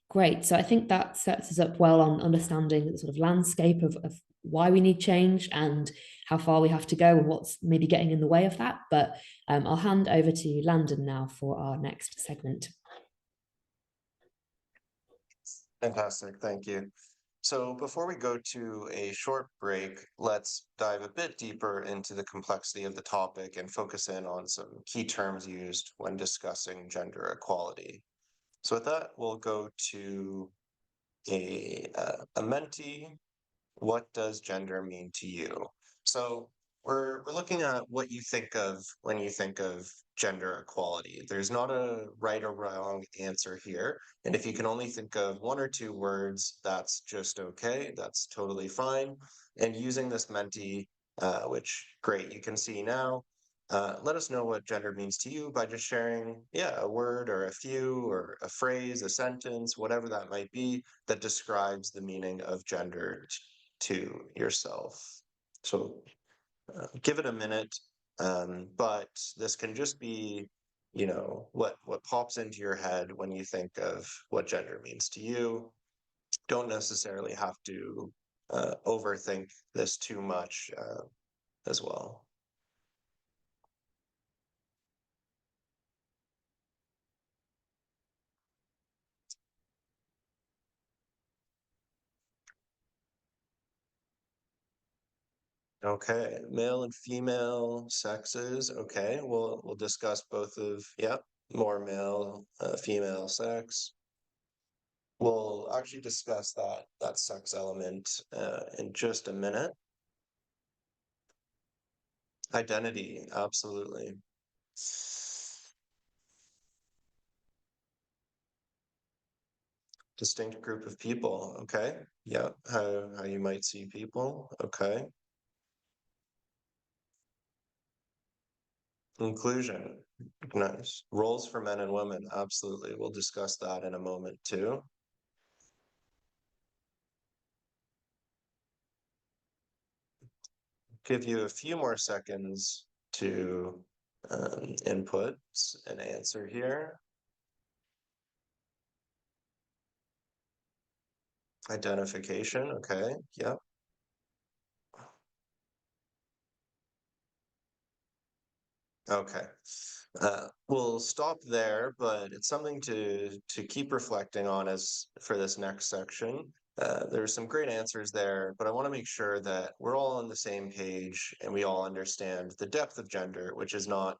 Speaker 3: Great, so I think that sets us up well on understanding the sort of landscape of why we need change and how far we have to go and what's maybe getting in the way of that. But I'll hand over to Landon now for our next segment.
Speaker 1: Fantastic, thank you. So before we go to a short break, let's dive a bit deeper into the complexity of the topic and focus in on some key terms used when discussing gender equality. So with that, we'll go to a Menti. What does gender mean to you? So we're looking at what you think of when you think of gender equality. There's not a right or wrong answer here. And if you can only think of one or two words, that's just okay. That's totally fine. And using this Menti, which great, you can see now, let us know what gender means to you by just sharing, a word or a few or a phrase, a sentence, whatever that might be, that describes the meaning of gender to yourself. So give it a minute, but this can just be, what pops into your head when you think of what gender means to you. Don't necessarily have to overthink this too much as well. Okay, male and female sexes. Okay, we'll discuss both of, more male, female sex. We'll actually discuss that sex element in just a minute. Identity, absolutely. Distinct group of people. Okay, how you might see people. Okay. Inclusion, nice. Roles for men and women, absolutely. We'll discuss that in a moment too. Give you a few more seconds to input an answer here. Identification, okay, yep. Okay, we'll stop there, but it's something to keep reflecting on as for this next section. There's some great answers there, but I want to make sure that we're all on the same page and we all understand the depth of gender, which is not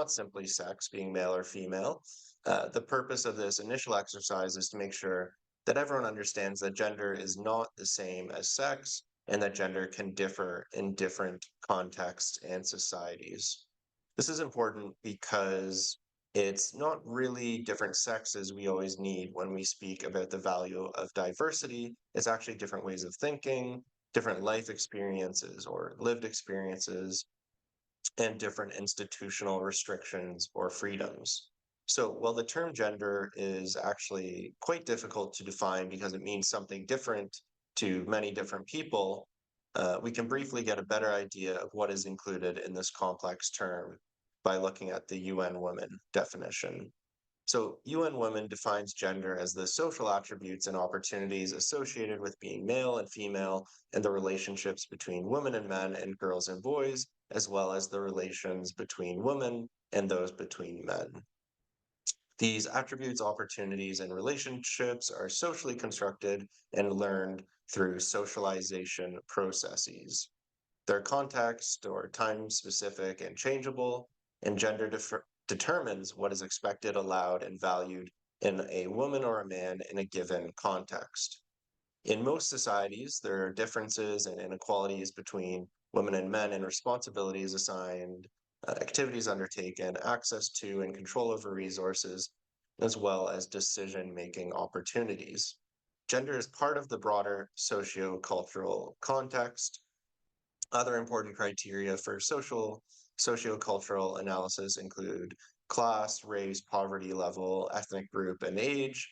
Speaker 1: simply sex, being male or female. The purpose of this initial exercise is to make sure that everyone understands that gender is not the same as sex and that gender can differ in different contexts and societies. This is important because it's not really different sexes we always need when we speak about the value of diversity. It's actually different ways of thinking, different life experiences or lived experiences, and different institutional restrictions or freedoms. So while the term gender is actually quite difficult to define because it means something different to many different people, we can briefly get a better idea of what is included in this complex term by looking at the UN Women definition. So UN Women defines gender as the social attributes and opportunities associated with being male and female and the relationships between women and men and girls and boys, as well as the relations between women and those between men. These attributes, opportunities, and relationships are socially constructed and learned through socialization processes. They're context or time specific and changeable, and gender determines what is expected, allowed, and valued in a woman or a man in a given context. In most societies, there are differences and inequalities between women and men in responsibilities assigned, activities undertaken, access to and control over resources, as well as decision-making opportunities. Gender is part of the broader socio-cultural context. Other important criteria for sociocultural analysis include class, race, poverty level, ethnic group, and age.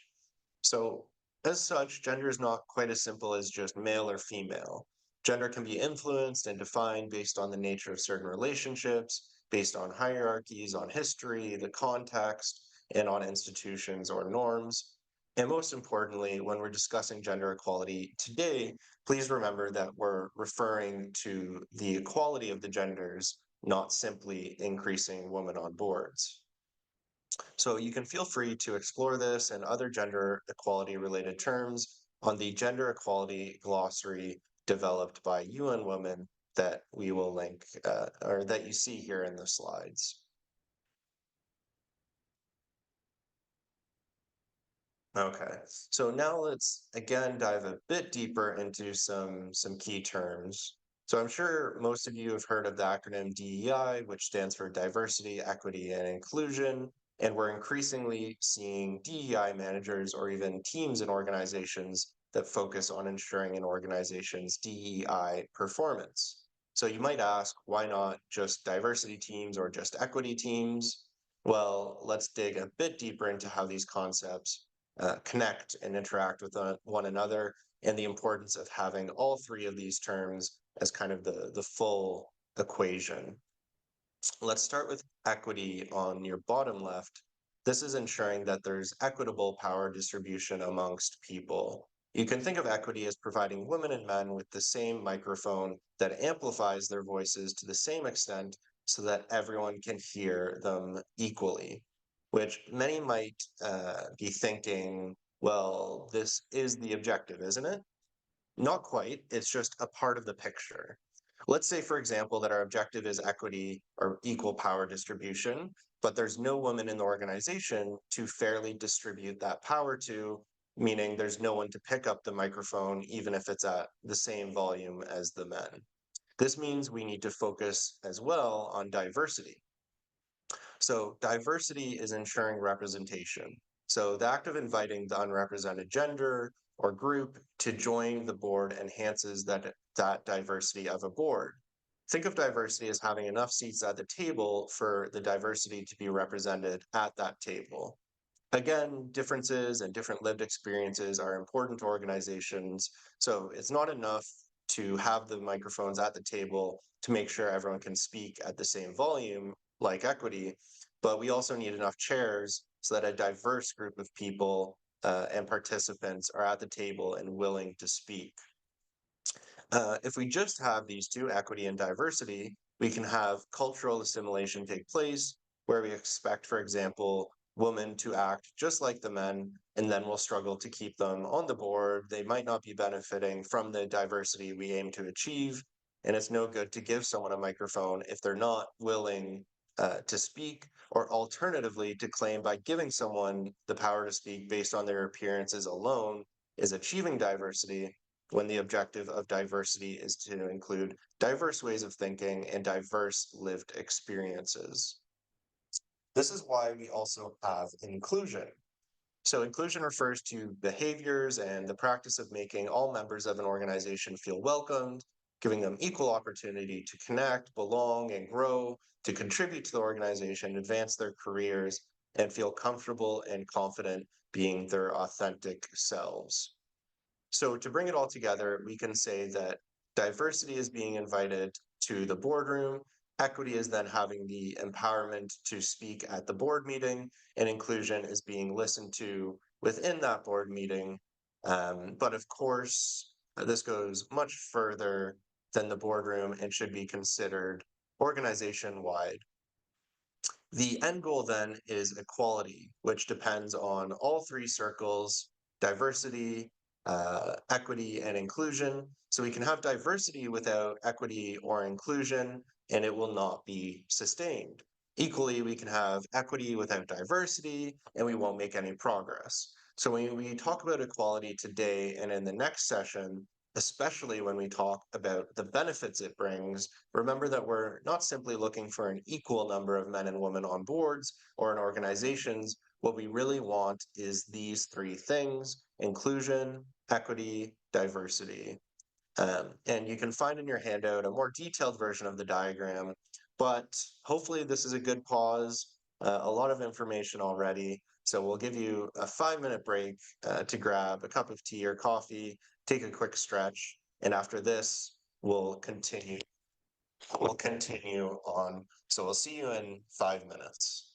Speaker 1: So as such, gender is not quite as simple as just male or female. Gender can be influenced and defined based on the nature of certain relationships, based on hierarchies, on history, the context, and on institutions or norms. And most importantly, when we're discussing gender equality today, please remember that we're referring to the equality of the genders, not simply increasing women on boards. So you can feel free to explore this and other gender equality related terms on the gender equality glossary developed by UN Women that we will link or that you see here in the slides. Okay, so now let's again dive a bit deeper into some key terms. So I'm sure most of you have heard of the acronym DEI, which stands for Diversity, Equity, and Inclusion. And we're increasingly seeing DEI managers or even teams in organizations that focus on ensuring an organization's DEI performance. So you might ask, why not just diversity teams or just equity teams? Well, let's dig a bit deeper into how these concepts connect and interact with one another, and the importance of having all three of these terms as kind of the full equation. Let's start with equity on your bottom left. This is ensuring that there's equitable power distribution amongst people. You can think of equity as providing women and men with the same microphone that amplifies their voices to the same extent so that everyone can hear them equally, which many might be thinking, well, this is the objective, isn't it? Not quite. It's just a part of the picture. Let's say, for example, that our objective is equity or equal power distribution, but there's no woman in the organization to fairly distribute that power to, meaning there's no one to pick up the microphone, even if it's at the same volume as the men. This means we need to focus as well on diversity. So diversity is ensuring representation. So the act of inviting the unrepresented gender or group to join the board enhances that diversity of a board. Think of diversity as having enough seats at the table for the diversity to be represented at that table. Again, differences and different lived experiences are important to organizations. So it's not enough to have the microphones at the table to make sure everyone can speak at the same volume, like equity, but we also need enough chairs so that a diverse group of people and participants are at the table and willing to speak. If we just have these two, equity and diversity, we can have cultural assimilation take place, where we expect, for example, women to act just like the men, and then we'll struggle to keep them on the board. They might not be benefiting from the diversity we aim to achieve, and it's no good to give someone a microphone if they're not willing to speak, or alternatively, to claim by giving someone the power to speak based on their appearances alone, is achieving diversity when the objective of diversity is to include diverse ways of thinking and diverse lived experiences. This is why we also have inclusion. So inclusion refers to behaviors and the practice of making all members of an organization feel welcomed, giving them equal opportunity to connect, belong, and grow, to contribute to the organization, advance their careers, and feel comfortable and confident being their authentic selves. So to bring it all together, we can say that diversity is being invited to the boardroom, equity is then having the empowerment to speak at the board meeting, and inclusion is being listened to within that board meeting. But of course, this goes much further than the boardroom and should be considered organization-wide. The end goal then is equality, which depends on all three circles: diversity, equity, and inclusion. So we can have diversity without equity or inclusion, and it will not be sustained. Equally, we can have equity without diversity, and we won't make any progress. So when we talk about equality today and in the next session, especially when we talk about the benefits it brings, remember that we're not simply looking for an equal number of men and women on boards or in organizations. What we really want is these three things: inclusion, equity, diversity. And you can find in your handout a more detailed version of the diagram, but hopefully this is a good pause. A lot of information already. So we'll give you a 5-minute break to grab a cup of tea or coffee, take a quick stretch, and after this, we'll continue. We'll continue on. So we'll see you in 5 minutes.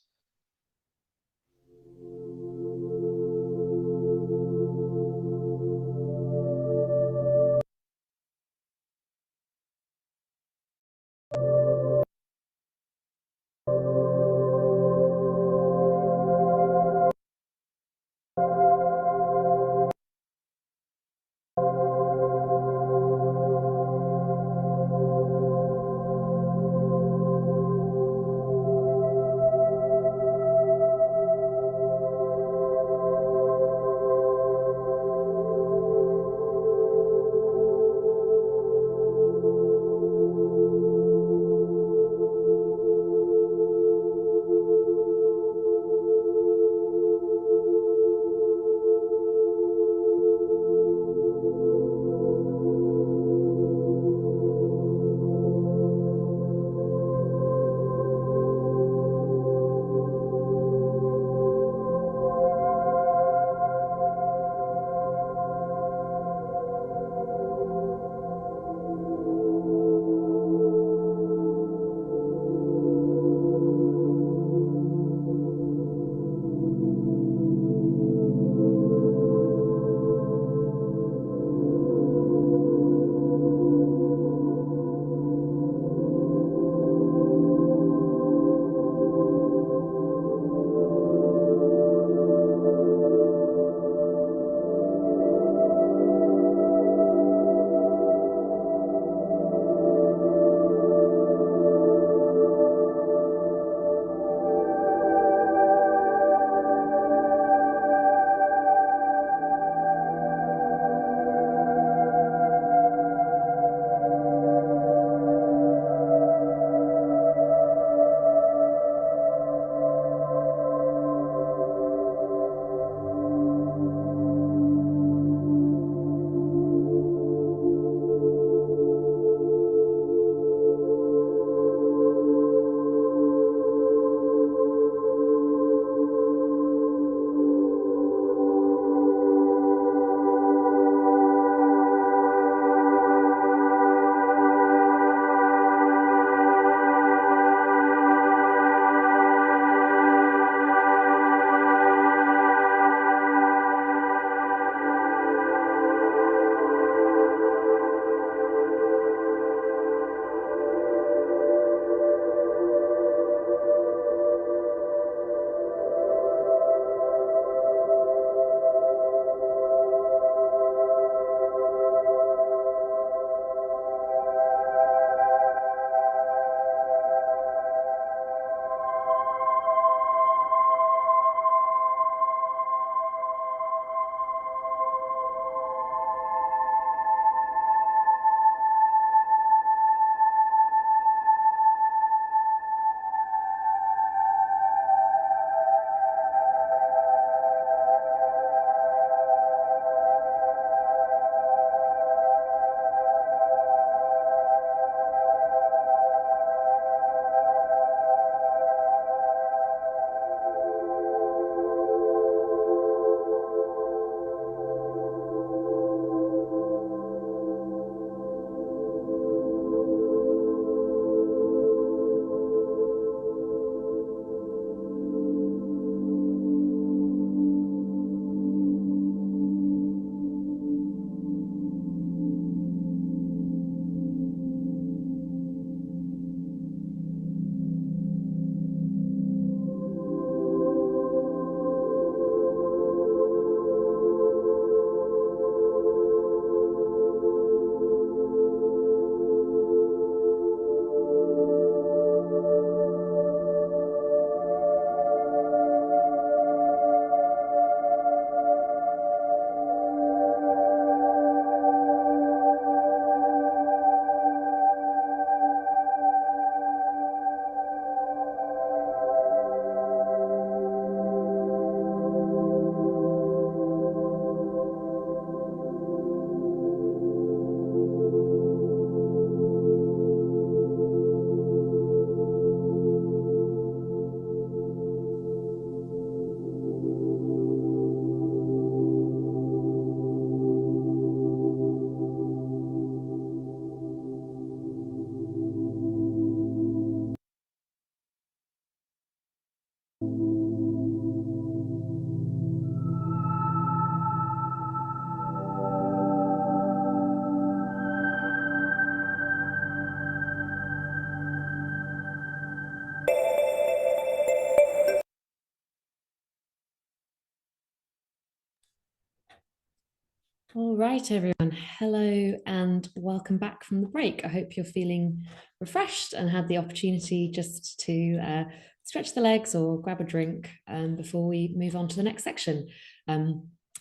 Speaker 3: All right, everyone. Hello and welcome back from the break. I hope you're feeling refreshed and had the opportunity just to stretch the legs or grab a drink before we move on to the next section. I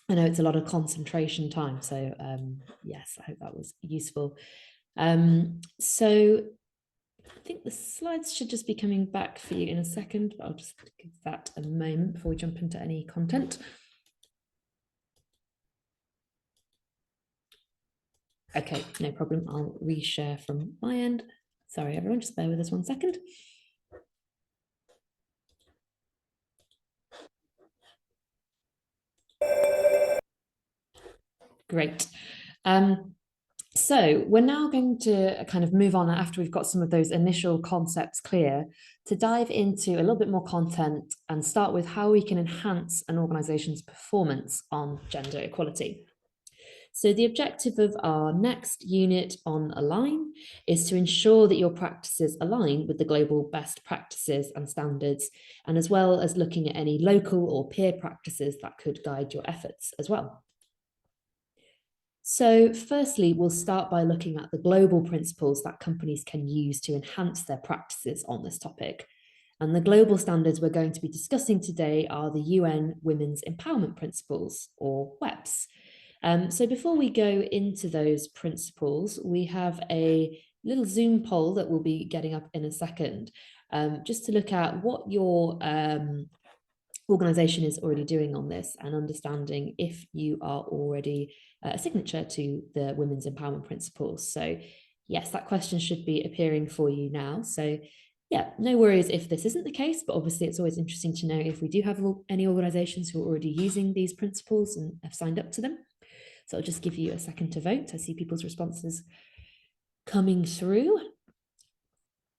Speaker 3: know it's a lot of concentration time, so yes, I hope that was useful. So I think the slides should just be coming back for you in a second, but I'll just give that a moment before we jump into any content. Okay, no problem. I'll reshare from my end. Sorry, everyone, just bear with us 1 second. Great. So we're now going to kind of move on after we've got some of those initial concepts clear to dive into a little bit more content and start with how we can enhance an organization's performance on gender equality. So the objective of our next unit on Align is to ensure that your practices align with the global best practices and standards, and as well as looking at any local or peer practices that could guide your efforts as well. So firstly, we'll start by looking at the global principles that companies can use to enhance their practices on this topic. And the global standards we're going to be discussing today are the UN Women's Empowerment Principles, or WEPs. So before we go into those principles, we have a little Zoom poll that we'll be getting up in a second, just to look at what your organization is already doing on this and understanding if you are already a signature to the Women's Empowerment Principles. So yes, that question should be appearing for you now. So yeah, no worries if this isn't the case, but obviously it's always interesting to know if we do have any organizations who are already using these principles and have signed up to them. So I'll just give you a second to vote. I see people's responses coming through.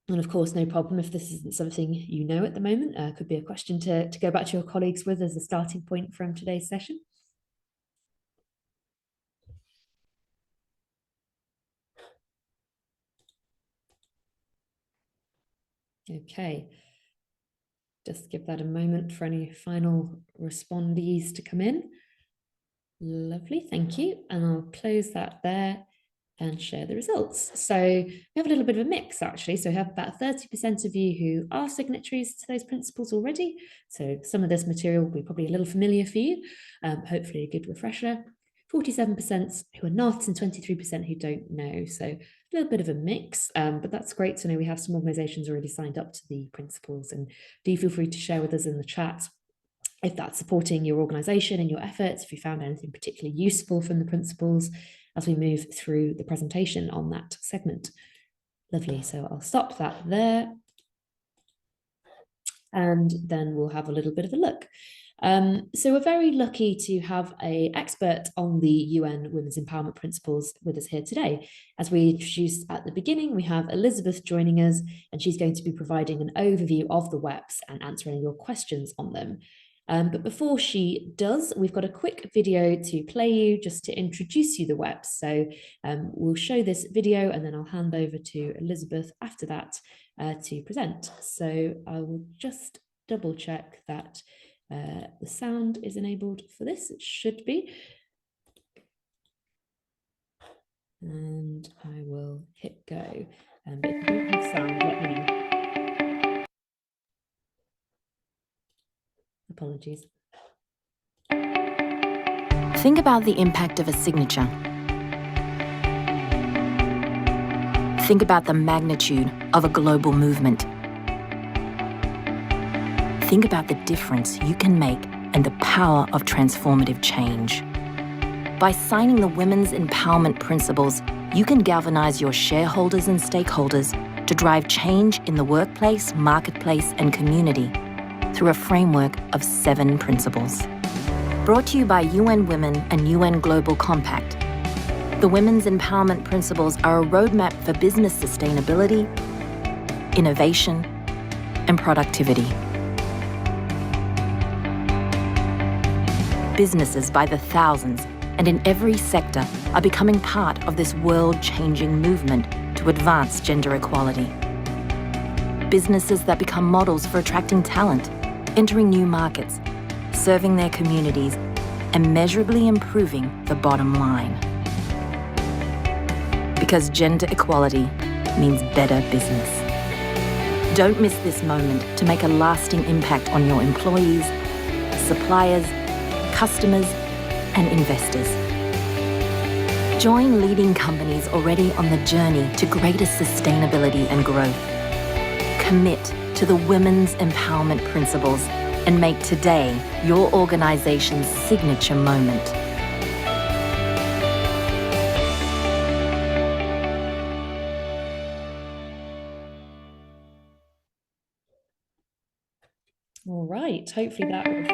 Speaker 3: And of course, no problem if this isn't something you know at the moment. Could be a question to go back to your colleagues with as a starting point from today's session. Okay, just give that a moment for any final respondees to come in. Lovely, thank you. And I'll close that there and share the results. So we have a little bit of a mix actually. So we have about 30% of you who are signatories to those principles already. So some of this material will be probably a little familiar for you, hopefully a good refresher. 47% who are not and 23% who don't know. So a little bit of a mix, but that's great to know we have some organizations already signed up to the principles, and do feel free to share with us in the chat if that's supporting your organization and your efforts, if you found anything particularly useful from the principles as we move through the presentation on that segment. Lovely, so I'll stop that there. And then we'll have a little bit of a look. So we're very lucky to have an expert on the UN Women's Empowerment Principles with us here today. As we introduced at the beginning, we have Elizabeth joining us, and she's going to be providing an overview of the WEPs and answering your questions on them. But before she does, we've got a quick video to play you just to introduce you to the WEPs. So we'll show this video and then I'll hand over to Elizabeth after that to present. So I will just double check that the sound is enabled for this. It should be. And I will hit go. But if you don't have sound, let me know. Apologies.
Speaker 4: Think about the impact of a signature. Think about the magnitude of a global movement. Think about the difference you can make and the power of transformative change. By signing the Women's Empowerment Principles, you can galvanize your shareholders and stakeholders to drive change in the workplace, marketplace, and community through a framework of 7 principles. Brought to you by UN Women and UN Global Compact, the Women's Empowerment Principles are a roadmap for business sustainability, innovation, and productivity. Businesses by the thousands and in every sector are becoming part of this world-changing movement to advance gender equality. Businesses that become models for attracting talent, entering new markets, serving their communities, immeasurably improving the bottom line. Because gender equality means better business. Don't miss this moment to make a lasting impact on your employees, suppliers, customers, and investors. Join leading companies already on the journey to greater sustainability and growth. Commit to the women's empowerment principles and make today your organization's signature moment.
Speaker 3: All right, hopefully that was,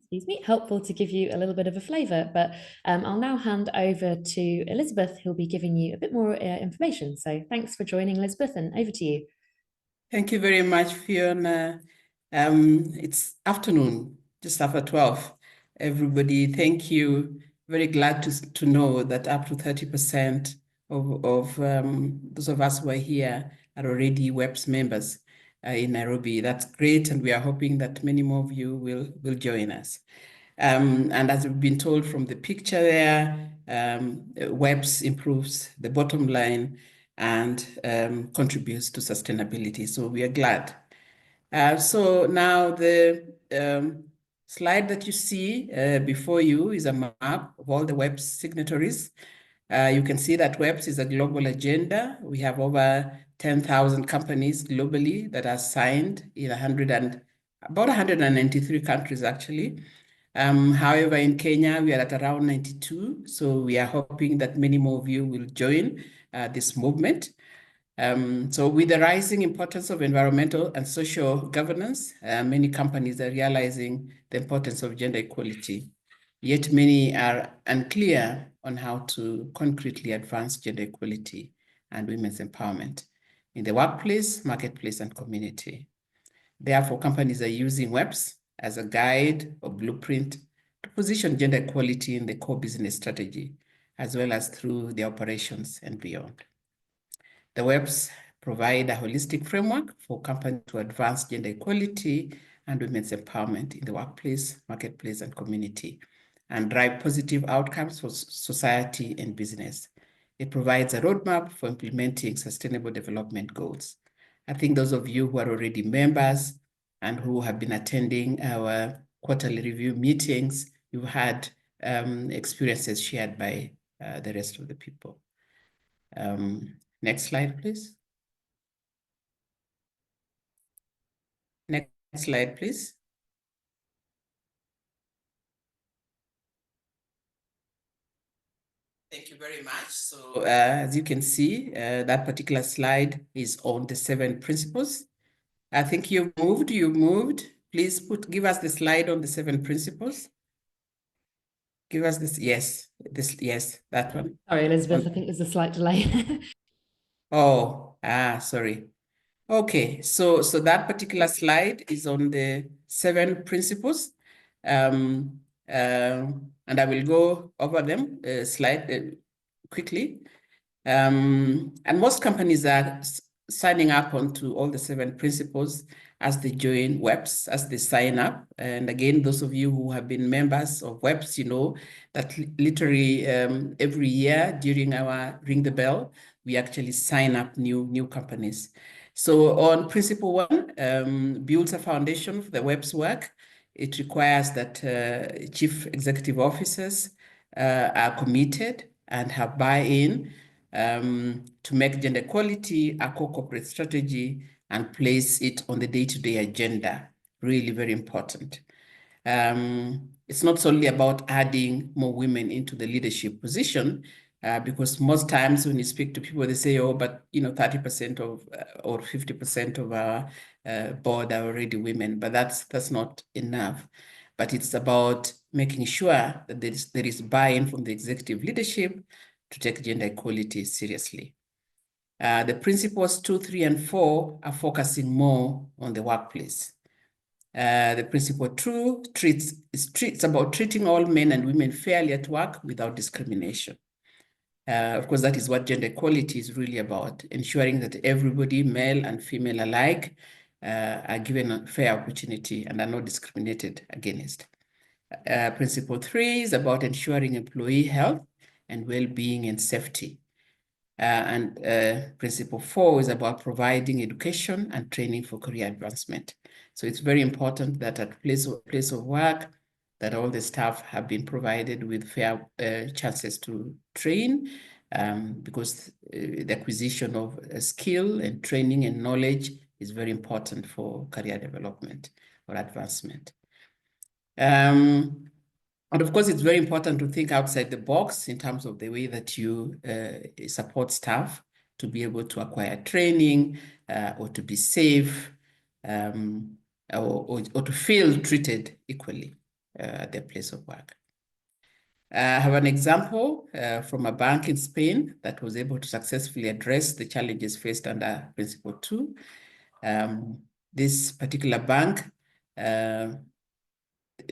Speaker 3: excuse me, helpful to give you a little bit of a flavour, but I'll now hand over to Elizabeth, who'll be giving you a bit more information. So thanks for joining, Elizabeth, and over to you.
Speaker 5: Thank you very much, Fiona. It's afternoon, just after 12. Everybody, thank you. Very glad to know that up to 30% of those of us who are here are already WEPS members in Nairobi. That's great, and we are hoping that many more of you will join us. And as we've been told from the picture there, WEPS improves the bottom line and contributes to sustainability. So we are glad. So now the slide that you see before you is a map of all the WEPS signatories. You can see that WEPS is a global agenda. We have over 10,000 companies globally that are signed in about 193 countries, actually. However, in Kenya, we are at around 92. So we are hoping that many more of you will join this movement. So with the rising importance of environmental and social governance, many companies are realizing the importance of gender equality. Yet many are unclear on how to concretely advance gender equality and women's empowerment in the workplace, marketplace, and community. Therefore, companies are using WEPS as a guide or blueprint to position gender equality in the core business strategy, as well as through their operations and beyond. The WEPS provide a holistic framework for companies to advance gender equality and women's empowerment in the workplace, marketplace, and community, and drive positive outcomes for society and business. It provides a roadmap for implementing sustainable development goals. I think those of you who are already members and who have been attending our quarterly review meetings, you've had experiences shared by the rest of the people. Next slide, please. Next slide, please. Thank you very much. So as you can see, that particular slide is on the 7 principles. I think you've moved. Please give us the slide on the 7 principles. Give us this, yes, that one.
Speaker 3: Sorry, Elizabeth, I think there's a slight delay.
Speaker 5: Sorry. Okay, so that particular slide is on the 7 principles. And I will go over them quickly. And most companies are signing up onto all the 7 principles as they join WEPS, as they sign up. And again, those of you who have been members of WEPS, you know that literally every year during our Ring the Bell, we actually sign up new companies. So on principle 1, builds a foundation for the WEPS work. It requires that chief executive officers are committed and have buy-in to make gender equality a core corporate strategy and place it on the day-to-day agenda. Really very important. It's not solely about adding more women into the leadership position, because most times when you speak to people, they say, oh, but 30% of or 50% of our board are already women, but that's not enough. But it's about making sure that there is buy-in from the executive leadership to take gender equality seriously. The principles 2, 3, and 4 are focusing more on the workplace. The principle 2 it's about treating all men and women fairly at work without discrimination. Of course, that is what gender equality is really about, ensuring that everybody, male and female alike, are given a fair opportunity and are not discriminated against. Principle 3 is about ensuring employee health and well-being and safety. Principle 4 is about providing education and training for career advancement. So it's very important that at place of work, that all the staff have been provided with fair chances to train, because the acquisition of skill and training and knowledge is very important for career development or advancement. And of course, it's very important to think outside the box in terms of the way that you support staff to be able to acquire training or to be safe, or to feel treated equally at their place of work. I have an example from a bank in Spain that was able to successfully address the challenges faced under Principle 2. This particular bank,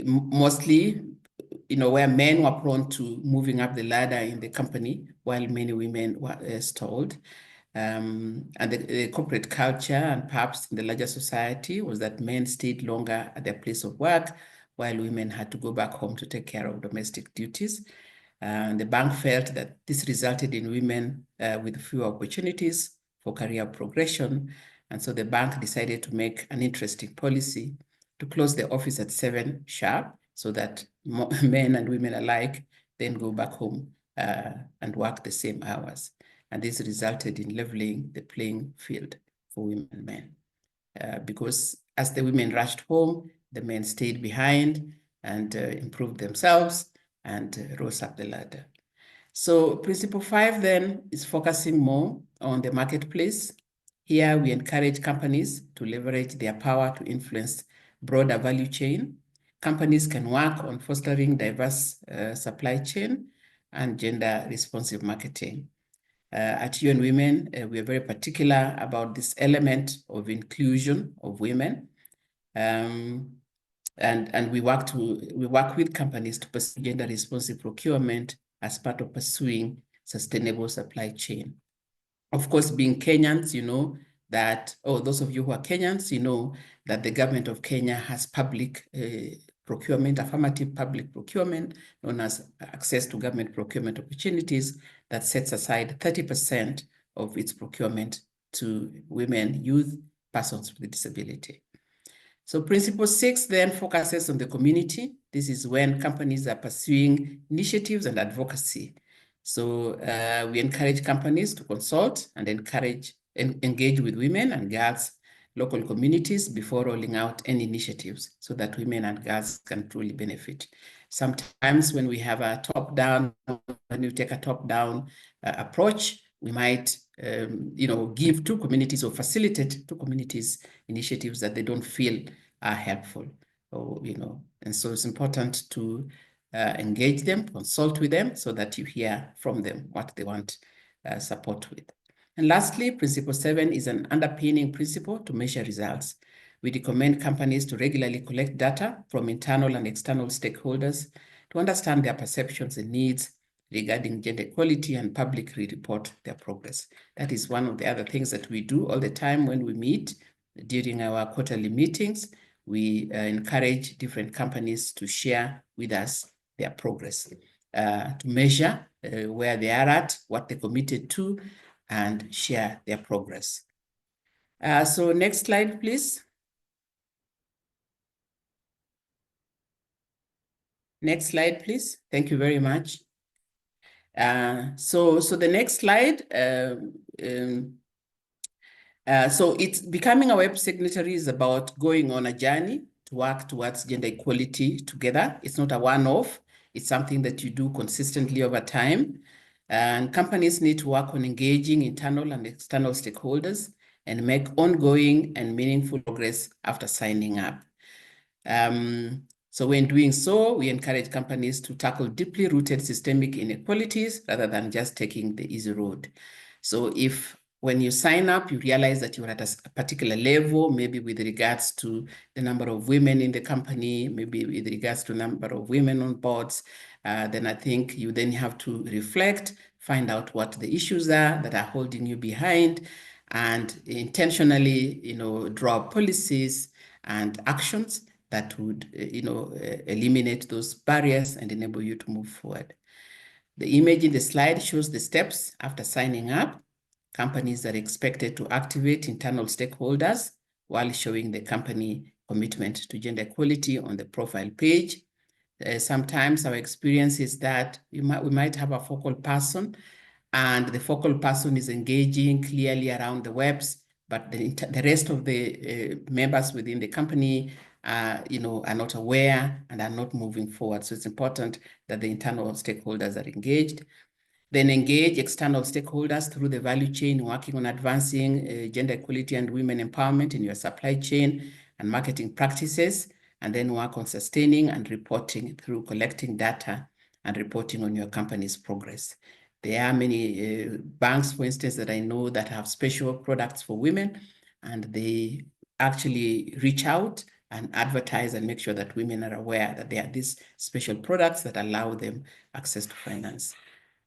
Speaker 5: mostly, where men were prone to moving up the ladder in the company, while many women were stalled. And the corporate culture and perhaps in the larger society was that men stayed longer at their place of work, while women had to go back home to take care of domestic duties. And the bank felt that this resulted in women with fewer opportunities for career progression. And so the bank decided to make an interesting policy to close the office at 7 sharp, so that men and women alike then go back home and work the same hours. And this resulted in leveling the playing field for women and men. Because as the women rushed home, the men stayed behind and improved themselves and rose up the ladder. So Principle 5 then is focusing more on the marketplace. Here we encourage companies to leverage their power to influence broader value chain. Companies can work on fostering diverse supply chain and gender responsive marketing. At UN Women, we are very particular about this element of inclusion of women. And we work with companies to pursue gender responsive procurement as part of pursuing sustainable supply chain. Of course, being Kenyans, that, those of you who are Kenyans, that the government of Kenya has public procurement, affirmative public procurement, known as access to government procurement opportunities, that sets aside 30% of its procurement to women, youth, persons with disability. So Principle 6 then focuses on the community. This is when companies are pursuing initiatives and advocacy. So we encourage companies to consult and engage with women and girls, local communities before rolling out any initiatives, so that women and girls can truly benefit. Sometimes when we have a top-down, when you take a top-down approach, we might give to communities or facilitate to communities initiatives that they don't feel are helpful, and so it's important to engage them, consult with them, so that you hear from them what they want support with. And lastly, Principle 7 is an underpinning principle to measure results. We recommend companies to regularly collect data from internal and external stakeholders to understand their perceptions and needs regarding gender equality and publicly report their progress. That is one of the other things that we do all the time when we meet. During our quarterly meetings, we encourage different companies to share with us their progress, to measure where they are at, what they committed to, and share their progress. So next slide, please. Next slide, please. Thank you very much. So the next slide, so it's becoming a web signatory is about going on a journey to work towards gender equality together. It's not a one-off. It's something that you do consistently over time. And companies need to work on engaging internal and external stakeholders and make ongoing and meaningful progress after signing up. So when doing so, we encourage companies to tackle deeply rooted systemic inequalities rather than just taking the easy road. So if when you sign up, you realize that you're at a particular level, maybe with regards to the number of women in the company, maybe with regards to the number of women on boards, then I think you then have to reflect, find out what the issues are that are holding you behind, and intentionally, draw policies and actions that would, eliminate those barriers and enable you to move forward. The image in the slide shows the steps after signing up. Companies are expected to activate internal stakeholders while showing the company commitment to gender equality on the profile page. Sometimes our experience is that we might have a focal person, and the focal person is engaging clearly around the webs, but the rest of the members within the company are not aware and are not moving forward. So it's important that the internal stakeholders are engaged. Then engage external stakeholders through the value chain, working on advancing gender equality and women empowerment in your supply chain and marketing practices, and then work on sustaining and reporting through collecting data and reporting on your company's progress. There are many banks, for instance, that I know that have special products for women, and they actually reach out and advertise and make sure that women are aware that there are these special products that allow them access to finance.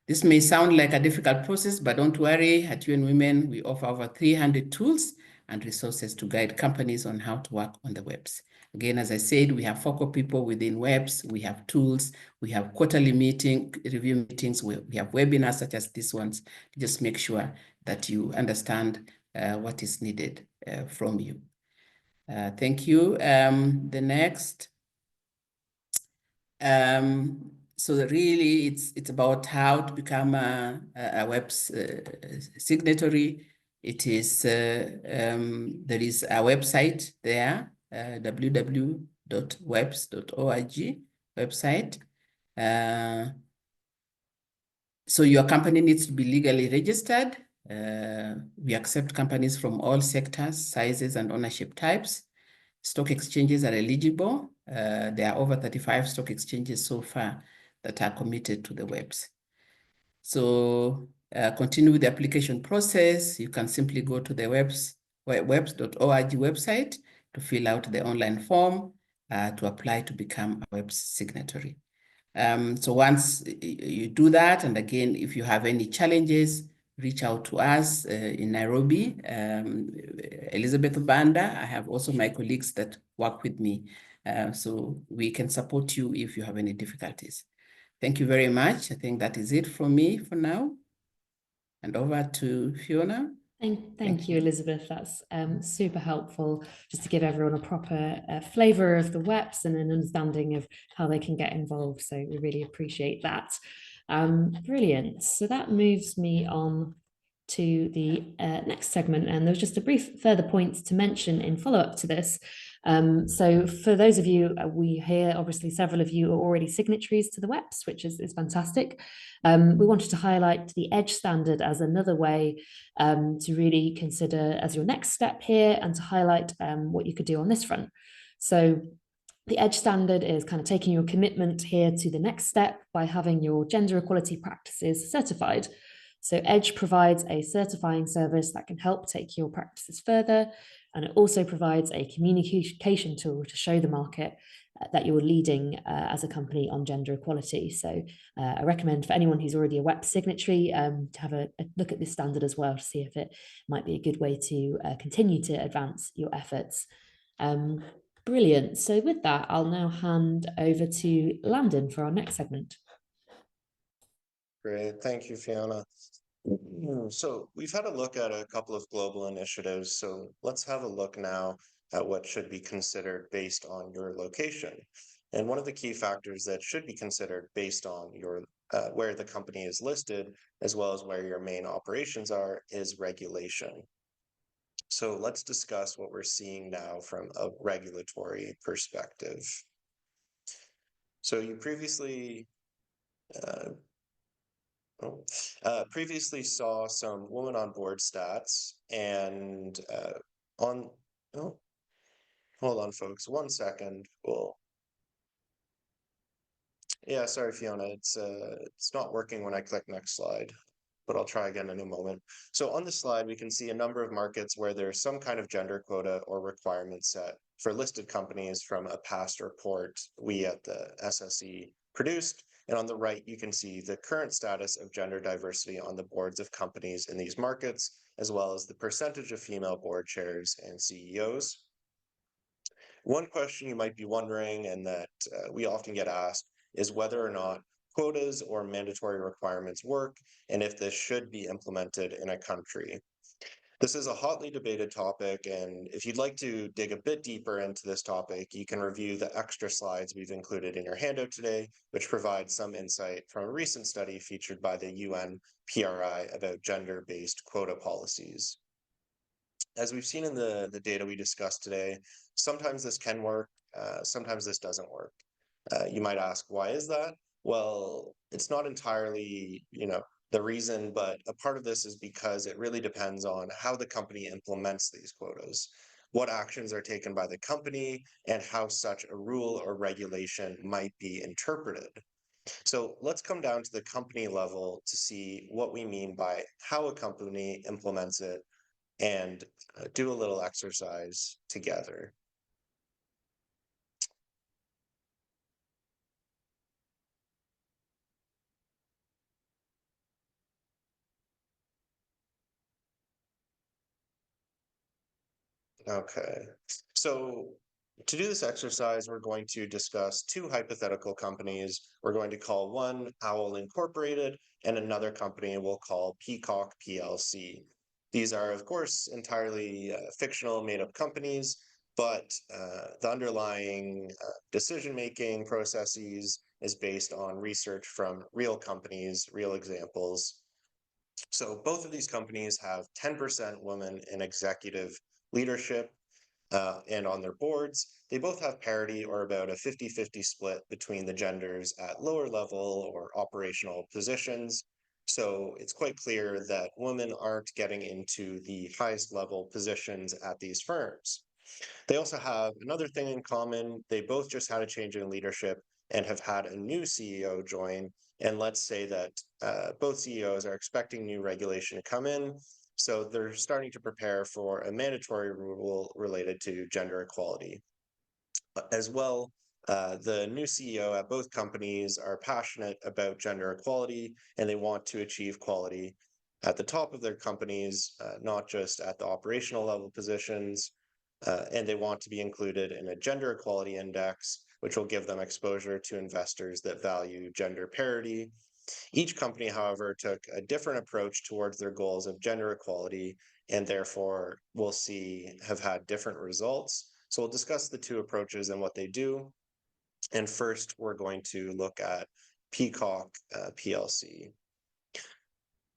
Speaker 5: This may sound like a difficult process, but don't worry. At UN Women, we offer over 300 tools and resources to guide companies on how to work on the webs. Again, as I said, we have focal people within webs, we have tools, we have quarterly review meetings, we have webinars such as these ones to just make sure that you understand what is needed from you. Thank you. The next. So really, it's about how to become a web signatory. It is there is a website there, www.webs.org website. So your company needs to be legally registered. We accept companies from all sectors, sizes, and ownership types. Stock exchanges are eligible. There are over 35 stock exchanges so far that are committed to the webs. So continue with the application process. You can simply go to the webs.org website to fill out the online form to apply to become a webs signatory. So once you do that, and again, if you have any challenges, reach out to us in Nairobi, Elizabeth Banda. I have also my colleagues that work with me, so we can support you if you have any difficulties. Thank you very much. I think that is it from me for now. And over to Fiona.
Speaker 3: Thank you, Elizabeth. That's super helpful, just to give everyone a proper flavour of the WEPs and an understanding of how they can get involved. So we really appreciate that. Brilliant. So that moves me on to the next segment, and there's just a brief further points to mention in follow-up to this. So for those of you, we hear obviously several of you are already signatories to the WEPs, which is fantastic. We wanted to highlight the EDGE standard as another way to really consider as your next step here, and to highlight what you could do on this front. So the EDGE standard is kind of taking your commitment here to the next step by having your gender equality practices certified. So EDGE provides a certifying service that can help take your practices further, and it also provides a communication tool to show the market that you're leading as a company on gender equality. So I recommend for anyone who's already a WEP signatory to have a look at this standard as well, to see if it might be a good way to continue to advance your efforts. Brilliant. So with that, I'll now hand over to Landon for our next segment.
Speaker 1: Great. Thank you, Fiona. So we've had a look at a couple of global initiatives. So let's have a look now at what should be considered based on your location. And one of the key factors that should be considered based on your where the company is listed, as well as where your main operations are, is regulation. So let's discuss what we're seeing now from a regulatory perspective. So you previously saw some women on board stats, and hold on, folks, 1 second. Yeah, sorry, Fiona, it's not working when I click next slide, but I'll try again in a moment. So on this slide, we can see a number of markets where there's some kind of gender quota or requirement set for listed companies from a past report we at the SSE produced. And on the right, you can see the current status of gender diversity on the boards of companies in these markets, as well as the percentage of female board chairs and CEOs. One question you might be wondering, and that we often get asked, is whether or not quotas or mandatory requirements work, and if this should be implemented in a country. This is a hotly debated topic, and if you'd like to dig a bit deeper into this topic, you can review the extra slides we've included in your handout today, which provide some insight from a recent study featured by the UN PRI about gender-based quota policies. As we've seen in the data we discussed today, sometimes this can work, sometimes this doesn't work. You might ask, why is that? Well, it's not entirely, the reason, but a part of this is because it really depends on how the company implements these quotas, what actions are taken by the company, and how such a rule or regulation might be interpreted. So let's come down to the company level to see what we mean by how a company implements it and do a little exercise together. Okay, so to do this exercise, we're going to discuss two hypothetical companies. We're going to call one Owl Incorporated and another company we'll call Peacock PLC. These are, of course, entirely fictional made-up companies, but the underlying decision-making processes is based on research from real companies, real examples. So both of these companies have 10% women in executive leadership and on their boards. They both have parity or about a 50-50 split between the genders at lower level or operational positions. So it's quite clear that women aren't getting into the highest level positions at these firms. They also have another thing in common. They both just had a change in leadership and have had a new CEO join. And let's say that both CEOs are expecting new regulation to come in. So they're starting to prepare for a mandatory rule related to gender equality. As well, the new CEO at both companies are passionate about gender equality, and they want to achieve equality at the top of their companies, not just at the operational level positions. And they want to be included in a gender equality index, which will give them exposure to investors that value gender parity. Each company, however, took a different approach towards their goals of gender equality, and therefore we'll see have had different results. So we'll discuss the two approaches and what they do. And first, we're going to look at Peacock PLC.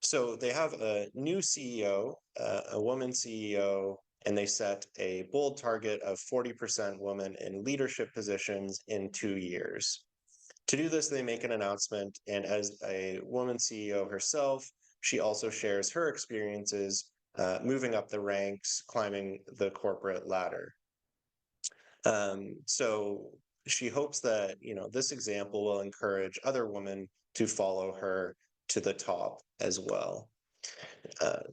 Speaker 1: So they have a new CEO, a woman CEO, and they set a bold target of 40% women in leadership positions in 2 years. To do this, they make an announcement, and as a woman CEO herself, she also shares her experiences moving up the ranks, climbing the corporate ladder. So she hopes that this example will encourage other women to follow her to the top as well.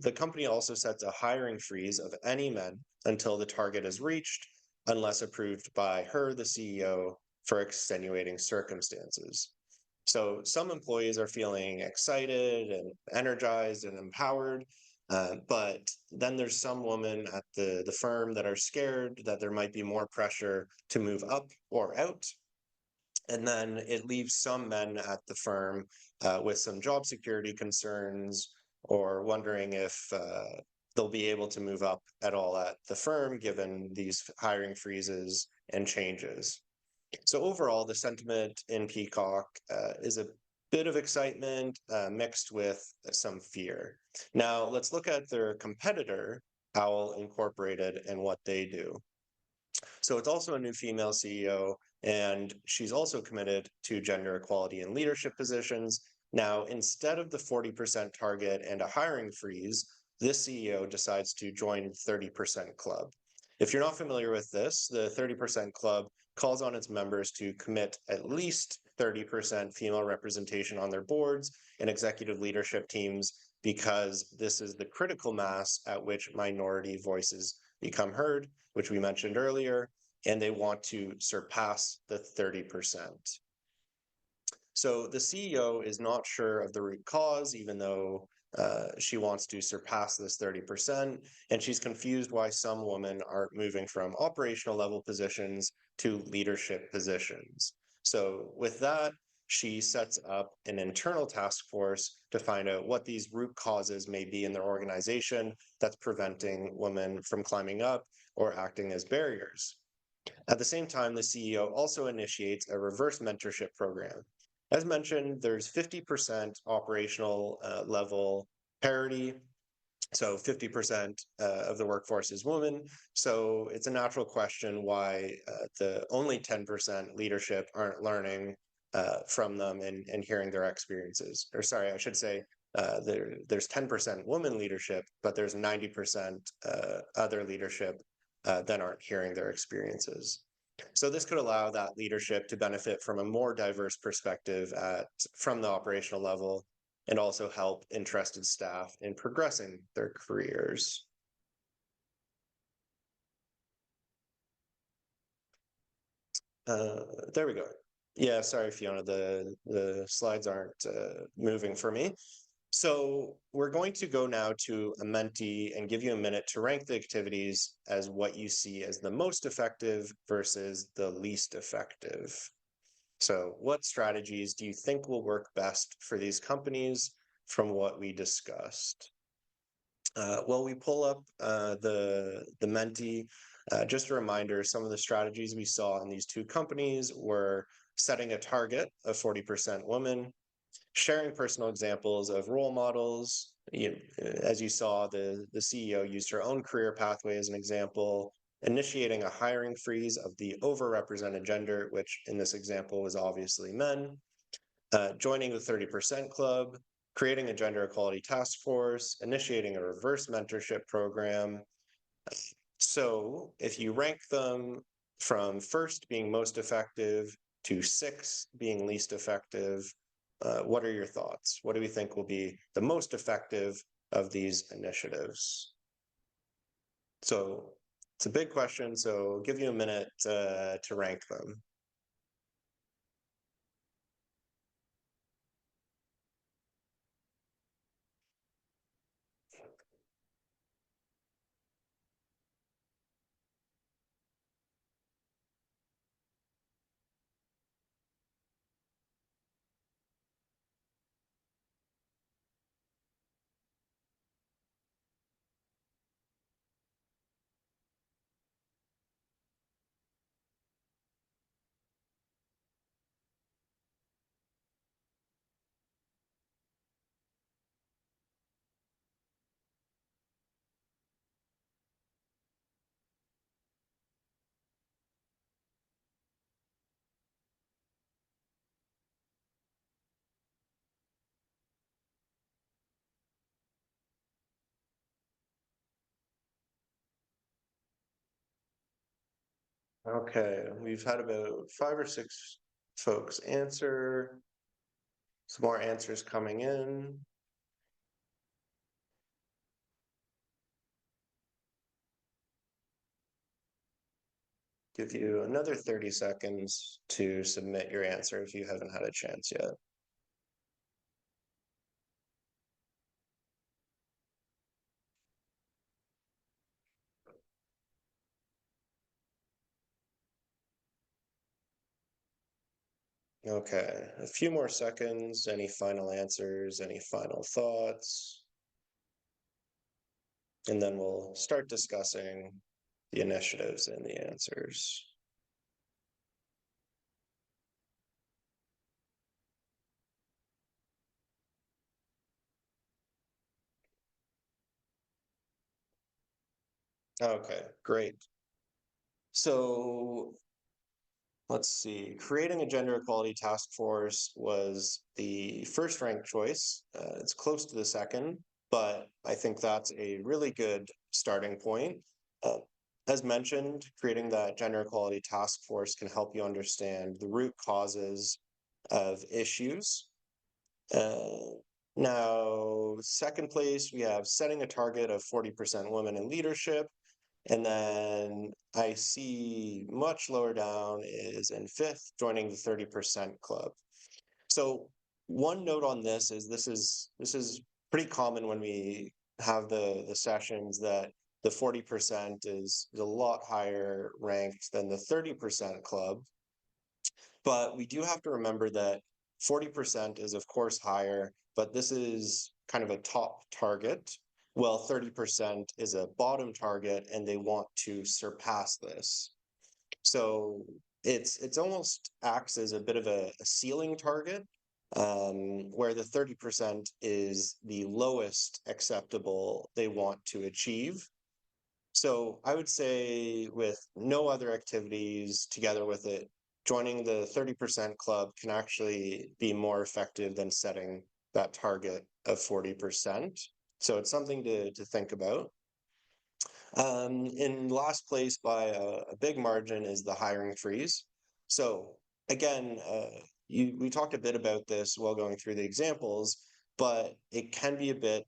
Speaker 1: The company also sets a hiring freeze of any men until the target is reached, unless approved by her, the CEO, for extenuating circumstances. So some employees are feeling excited and energized and empowered, but then there's some women at the firm that are scared that there might be more pressure to move up or out. And then it leaves some men at the firm with some job security concerns or wondering if they'll be able to move up at all at the firm given these hiring freezes and changes. So overall, the sentiment in Peacock is a bit of excitement mixed with some fear. Now, let's look at their competitor, Owl Incorporated, and what they do. So it's also a new female CEO, and she's also committed to gender equality in leadership positions. Now, instead of the 40% target and a hiring freeze, this CEO decides to join 30% Club. If you're not familiar with this, the 30% Club calls on its members to commit at least 30% female representation on their boards and executive leadership teams, because this is the critical mass at which minority voices become heard, which we mentioned earlier, and they want to surpass the 30%. So the CEO is not sure of the root cause, even though She wants to surpass this 30%, and she's confused why some women aren't moving from operational level positions to leadership positions. So with that, she sets up an internal task force to find out what these root causes may be in their organization that's preventing women from climbing up or acting as barriers. At the same time, the CEO also initiates a reverse mentorship program. As mentioned, there's 50% operational level parity. So 50% of the workforce is women. So it's a natural question why the only 10% leadership aren't learning from them and hearing their experiences. Or sorry, I should say there's 10% women leadership, but there's 90% other leadership that aren't hearing their experiences. So this could allow that leadership to benefit from a more diverse perspective from the operational level, and also help interested staff in progressing their careers. There we go. Yeah, sorry, Fiona, the slides aren't moving for me. So we're going to go now to a Menti and give you a minute to rank the activities as what you see as the most effective versus the least effective. So what strategies do you think will work best for these companies from what we discussed? Well, we pull up the Menti. Just a reminder, some of the strategies we saw in these two companies were setting a target of 40% women, sharing personal examples of role models. As you saw, the CEO used her own career pathway as an example, initiating a hiring freeze of the overrepresented gender, which in this example was obviously men, joining the 30% club, creating a gender equality task force, initiating a reverse mentorship program. So if you rank them from first being most effective to 6 being least effective, what are your thoughts? What do we think will be the most effective of these initiatives? So it's a big question, so I'll give you a minute to rank them. Okay, we've had about 5 or 6 folks answer. Some more answers coming in. Give you another 30 seconds to submit your answer if you haven't had a chance yet. Okay, a few more seconds. Any final answers? Any final thoughts? And then we'll start discussing the initiatives and the answers. Okay, great. So let's see, creating a gender equality task force was the first ranked choice. It's close to the second, but I think that's a really good starting point. As mentioned, creating that gender equality task force can help you understand the root causes of issues. Now, second place, we have setting a target of 40% women in leadership. And then I see much lower down is in 5th, joining the 30% club. So one note on this is pretty common when we have the sessions that the 40% is a lot higher ranked than the 30% club. But we do have to remember that 40% is, of course, higher, but this is kind of a top target. Well, 30% is a bottom target, and they want to surpass this. So it's almost acts as a bit of a ceiling target, where the 30% is the lowest acceptable they want to achieve. So I would say with no other activities together with it, joining the 30% club can actually be more effective than setting that target of 40%. So it's something to think about. In last place by a big margin is the hiring freeze. So again, we talked a bit about this while going through the examples, but it can be a bit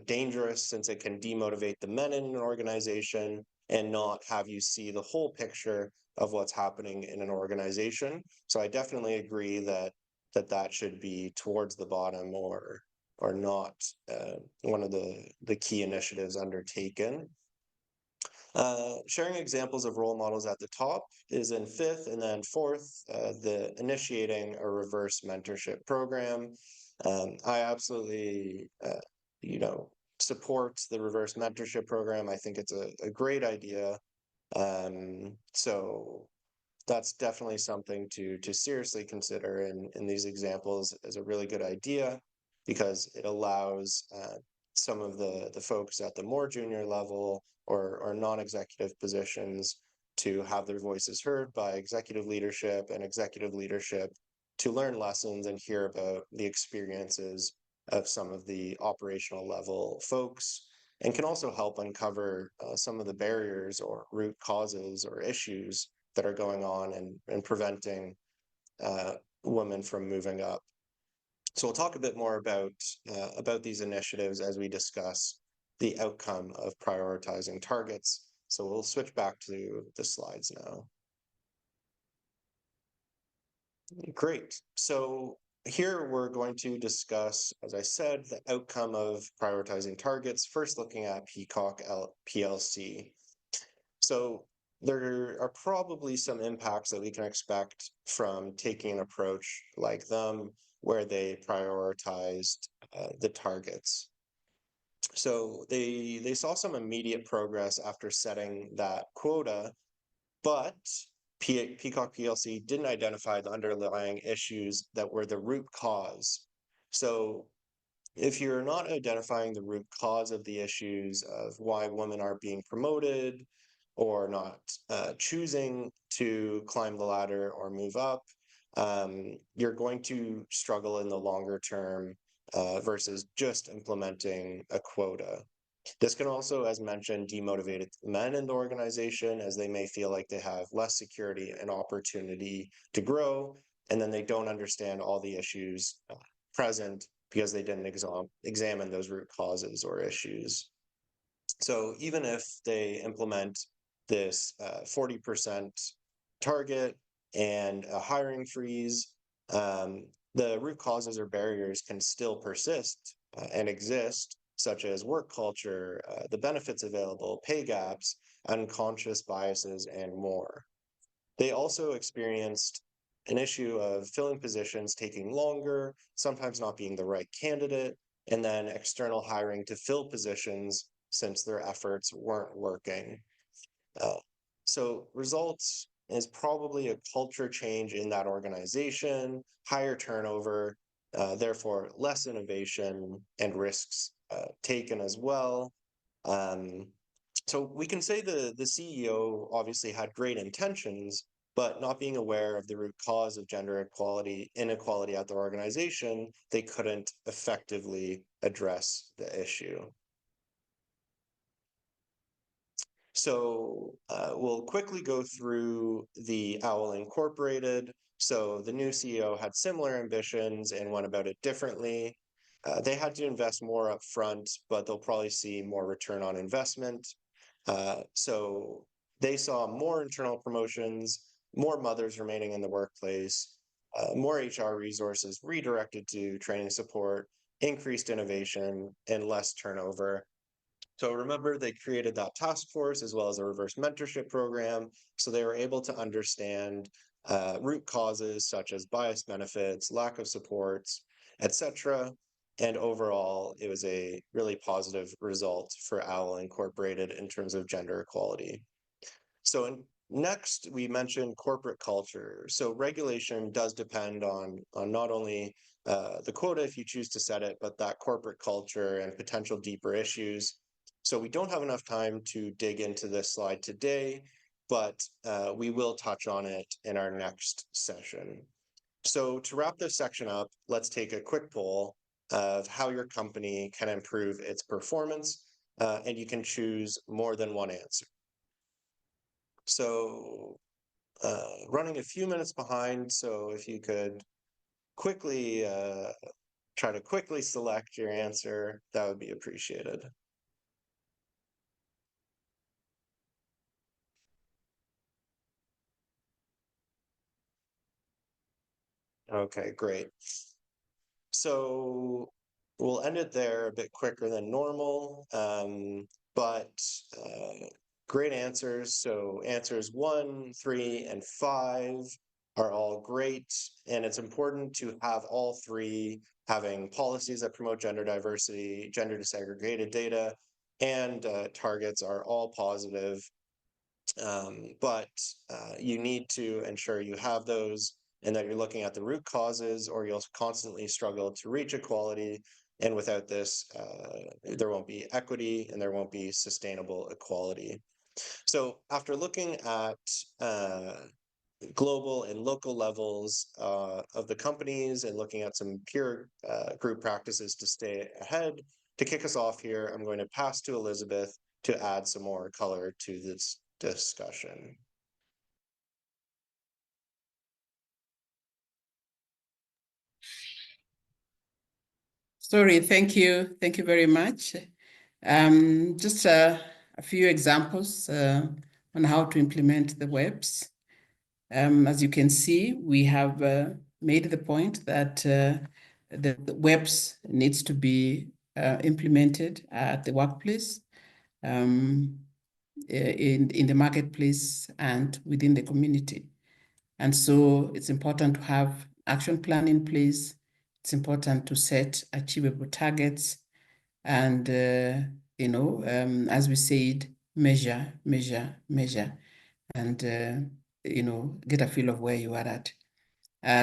Speaker 1: dangerous since it can demotivate the men in an organization and not have you see the whole picture of what's happening in an organization. So I definitely agree that that should be towards the bottom or not one of the key initiatives undertaken. Sharing examples of role models at the top is in fifth, and then fourth, the initiating a reverse mentorship program. I absolutely, support the reverse mentorship program. I think it's a great idea. So that's definitely something to seriously consider in these examples as a really good idea, because it allows some of the folks at the more junior level or non-executive positions to have their voices heard by executive leadership, and executive leadership to learn lessons and hear about the experiences of some of the operational level folks, and can also help uncover some of the barriers or root causes or issues that are going on and preventing women from moving up. So we'll talk a bit more about these initiatives as we discuss the outcome of prioritizing targets. So we'll switch back to the slides now. Great. So here we're going to discuss, as I said, the outcome of prioritizing targets, first looking at Peacock PLC. So there are probably some impacts that we can expect from taking an approach like them, where they prioritized the targets. So they saw some immediate progress after setting that quota, but Peacock PLC didn't identify the underlying issues that were the root cause. So if you're not identifying the root cause of the issues of why women aren't being promoted or not choosing to climb the ladder or move up, you're going to struggle in the longer term versus just implementing a quota. This can also, as mentioned, demotivate men in the organization, as they may feel like they have less security and opportunity to grow, and then they don't understand all the issues present because they didn't examine those root causes or issues. So even if they implement this 40% target and a hiring freeze, the root causes or barriers can still persist and exist, such as work culture, the benefits available, pay gaps, unconscious biases, and more. They also experienced an issue of filling positions taking longer, sometimes not being the right candidate, and then external hiring to fill positions since their efforts weren't working. So results is probably a culture change in that organization, higher turnover, therefore less innovation and risks taken as well. So we can say the CEO obviously had great intentions, but not being aware of the root cause of gender inequality at their organization, they couldn't effectively address the issue. So we'll quickly go through the OWL Incorporated. So the new CEO had similar ambitions and went about it differently. They had to invest more up front, but they'll probably see more return on investment. So they saw more internal promotions, more mothers remaining in the workplace, more HR resources redirected to training support, increased innovation, and less turnover. So remember, they created that task force as well as a reverse mentorship program. So they were able to understand root causes such as bias benefits, lack of supports, etc. And overall, it was a really positive result for OWL Incorporated in terms of gender equality. So next, we mentioned corporate culture. So regulation does depend on not only the quota if you choose to set it, but that corporate culture and potential deeper issues. So we don't have enough time to dig into this slide today, but we will touch on it in our next session. So to wrap this section up, let's take a quick poll of how your company can improve its performance, and you can choose more than one answer. So running a few minutes behind, so if you could quickly try to quickly select your answer, that would be appreciated. Okay, great. So we'll end it there a bit quicker than normal, but great answers. So answers 1, 3, and 5 are all great, and it's important to have all three having policies that promote gender diversity, gender disaggregated data, and targets are all positive. But you need to ensure you have those and that you're looking at the root causes, or you'll constantly struggle to reach equality. And without this, there won't be equity and there won't be sustainable equality. So after looking at global and local levels of the companies and looking at some peer group practices to stay ahead, to kick us off here, I'm going to pass to Elizabeth to add some more color to this discussion.
Speaker 5: Sorry, thank you. Thank you very much. Just a few examples on how to implement the WEBs. As you can see, we have made the point that the WEBs needs to be implemented at the workplace, in the marketplace, and within the community. And so it's important to have action plan in place. It's important to set achievable targets and, as we said, measure, and, get a feel of where you are at.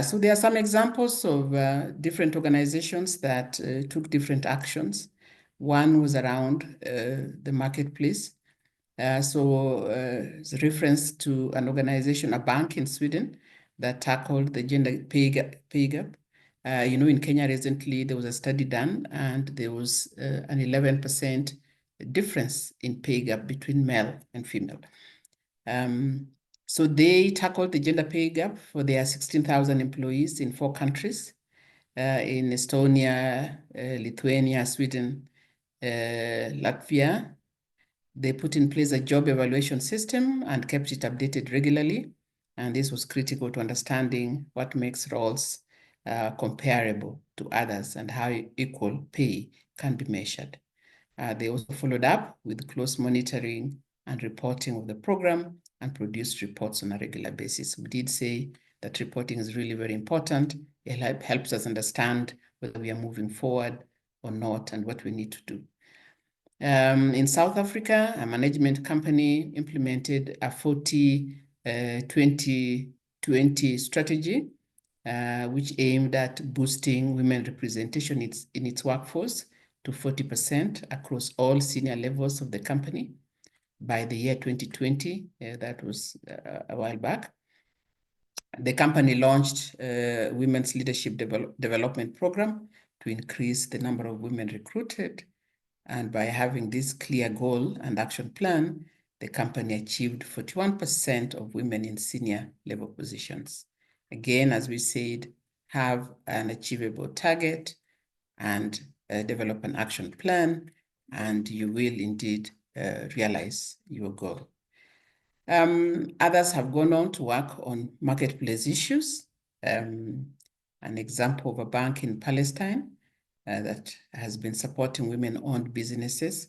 Speaker 5: So there are some examples of different organizations that took different actions. One was around the marketplace. It's a reference to an organization, a bank in Sweden, that tackled the gender pay gap. In Kenya recently, there was a study done, and there was an 11% difference in pay gap between male and female. So they tackled the gender pay gap for their 16,000 employees in 4 countries, in Estonia, Lithuania, Sweden, Latvia. They put in place a job evaluation system and kept it updated regularly. And this was critical to understanding what makes roles comparable to others and how equal pay can be measured. They also followed up with close monitoring and reporting of the program and produced reports on a regular basis. We did say that reporting is really very important. It helps us understand whether we are moving forward or not and what we need to do. In South Africa, a management company implemented a 40-20-20 strategy, which aimed at boosting women representation in its workforce to 40% across all senior levels of the company by the year 2020. That was a while back. The company launched a women's leadership development program to increase the number of women recruited. And by having this clear goal and action plan, the company achieved 41% of women in senior level positions. Again, as we said, have an achievable target and develop an action plan, and you will indeed realize your goal. Others have gone on to work on marketplace issues. An example of a bank in Palestine that has been supporting women-owned businesses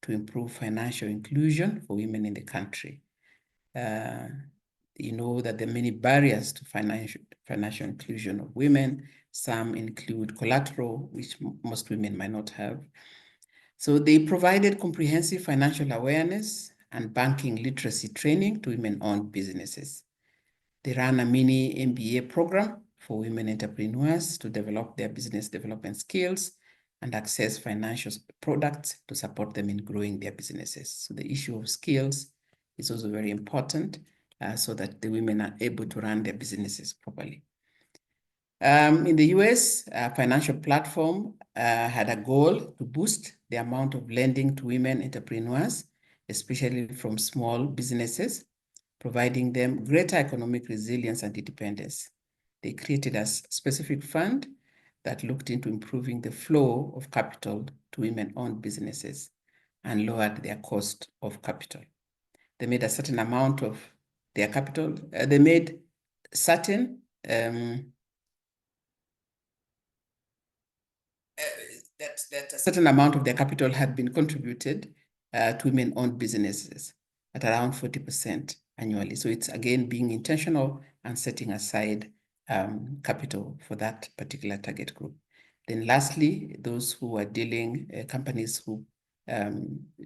Speaker 5: to improve financial inclusion for women in the country. You know that there are many barriers to financial inclusion of women. Some include collateral, which most women might not have. So they provided comprehensive financial awareness and banking literacy training to women-owned businesses. They ran a mini MBA program for women entrepreneurs to develop their business development skills and access financial products to support them in growing their businesses. So the issue of skills is also very important so that the women are able to run their businesses properly. In the US, a financial platform had a goal to boost the amount of lending to women entrepreneurs, especially from small businesses, providing them greater economic resilience and independence. They created a specific fund that looked into improving the flow of capital to women-owned businesses and lowered their cost of capital. They made a certain amount of their capital. They made certain that a certain amount of their capital had been contributed to women-owned businesses at around 40% annually. So it's again being intentional and setting aside capital for that particular target group. Then lastly, those who are companies who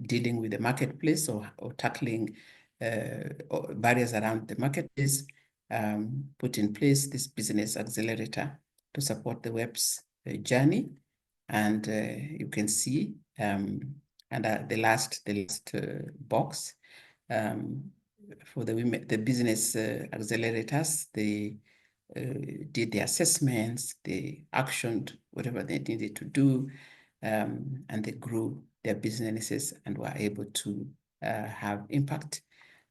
Speaker 5: dealing with the marketplace or tackling barriers around the marketplace, put in place this business accelerator to support the web's journey. And you can see, and the last box for the business accelerators, they did the assessments, they actioned whatever they needed to do, and they grew their businesses and were able to have impact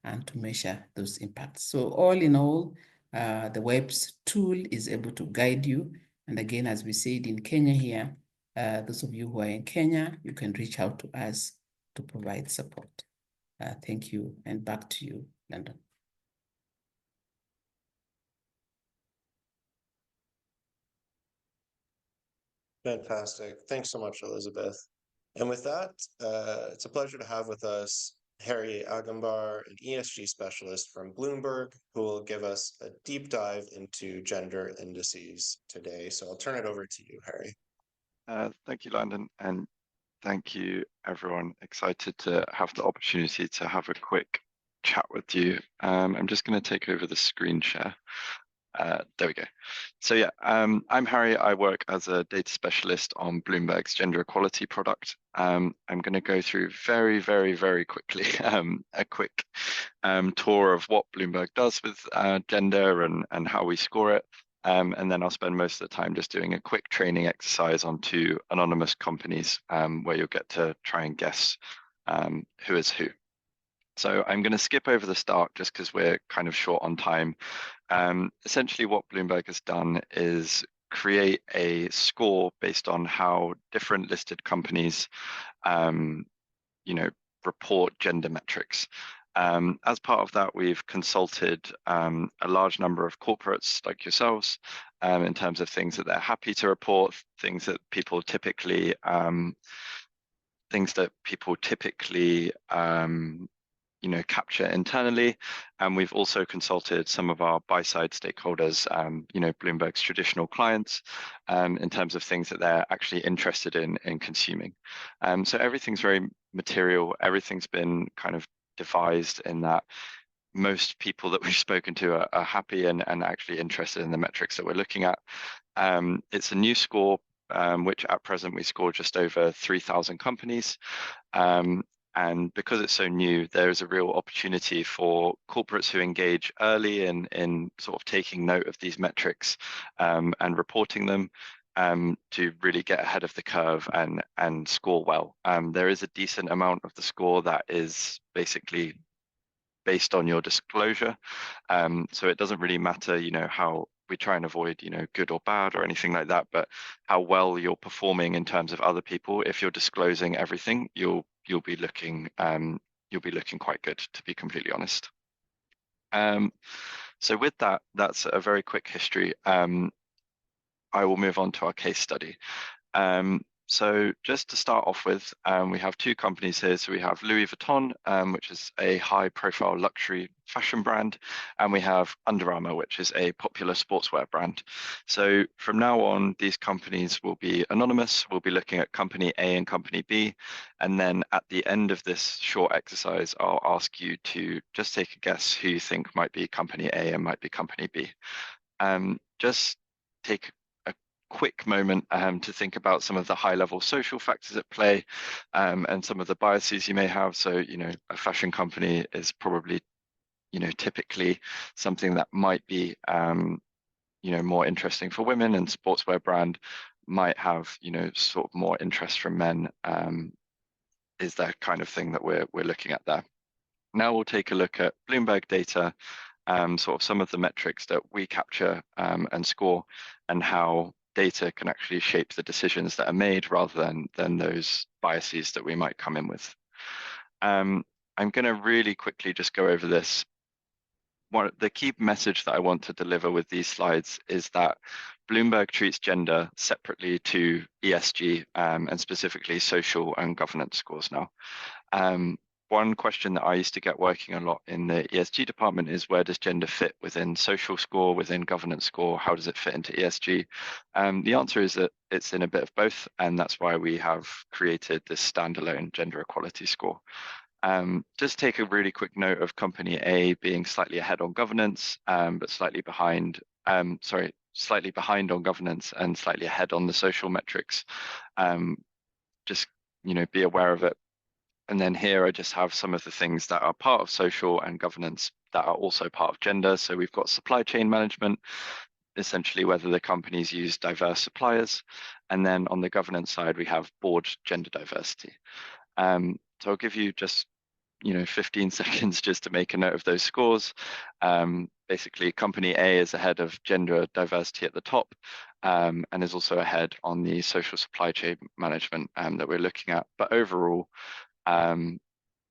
Speaker 5: and to measure those impacts. So all in all, the web's tool is able to guide you. And again, as we said in Kenya here, those of you who are in Kenya, you can reach out to us to provide support. Thank you, and back to you, London.
Speaker 1: Fantastic. Thanks so much, Elizabeth. And with that, it's a pleasure to have with us Harry Agambar, an ESG specialist from Bloomberg, who will give us a deep dive into gender indices today. So I'll turn it over to you, Harry.
Speaker 6: Thank you, Landon, and thank you, everyone. Excited to have the opportunity to have a quick chat with you. I'm just going to take over the screen share. There we go. So yeah, I'm Harry. I work as a data specialist on Bloomberg's gender equality product. I'm going to go through very, very, very quickly a quick tour of what Bloomberg does with gender and how we score it. And then I'll spend most of the time just doing a quick training exercise on 2 anonymous companies where you'll get to try and guess who is who. So I'm going to skip over the start just because we're kind of short on time. Essentially what Bloomberg has done is create a score based on how different listed companies, report gender metrics. As part of that, we've consulted a large number of corporates like yourselves in terms of things that they're happy to report, things that people typically capture internally. And we've also consulted some of our buy-side stakeholders, Bloomberg's traditional clients, in terms of things that they're actually interested in consuming. So everything's very material. Everything's been kind of devised in that most people that we've spoken to are happy and actually interested in the metrics that we're looking at. It's a new score, which at present we score just over 3,000 companies. And because it's so new, there is a real opportunity for corporates who engage early in sort of taking note of these metrics and reporting them to really get ahead of the curve and score well. There is a decent amount of the score that is basically based on your disclosure. So it doesn't really matter, how we try and avoid, good or bad or anything like that, but how well you're performing in terms of other people. If you're disclosing everything, you'll be looking quite good, to be completely honest. So with that, that's a very quick history. I will move on to our case study. So just to start off with, we have two companies here. So we have Louis Vuitton, which is a high-profile luxury fashion brand, and we have Under Armour, which is a popular sportswear brand. So from now on, these companies will be anonymous. We'll be looking at company A and company B, and then at the end of this short exercise, I'll ask you to just take a guess who you think might be company A and might be company B. Just take a quick moment to think about some of the high-level social factors at play, and some of the biases you may have. So, a fashion company is probably, typically something that might be, more interesting for women, and sportswear brand might have, sort of more interest from men. Is that kind of thing that we're looking at there. Now we'll take a look at Bloomberg data, sort of some of the metrics that we capture and score, and how data can actually shape the decisions that are made rather than those biases that we might come in with. I'm going to really quickly just go over this. The key message that I want to deliver with these slides is that Bloomberg treats gender separately to ESG, and specifically social and governance scores now. One question that I used to get working a lot in the ESG department is, where does gender fit within social score, within governance score? How does it fit into ESG? The answer is that it's in a bit of both, and that's why we have created this standalone gender equality score. Just take a really quick note of company A being slightly ahead on governance, but slightly behind on governance and slightly ahead on the social metrics. Just, be aware of it. And then here I just have some of the things that are part of social and governance that are also part of gender. So we've got supply chain management, essentially whether the companies use diverse suppliers. And then on the governance side, we have board gender diversity. So I'll give you just 15 seconds just to make a note of those scores. Basically, company A is ahead of gender diversity at the top, and is also ahead on the social supply chain management that we're looking at. But overall,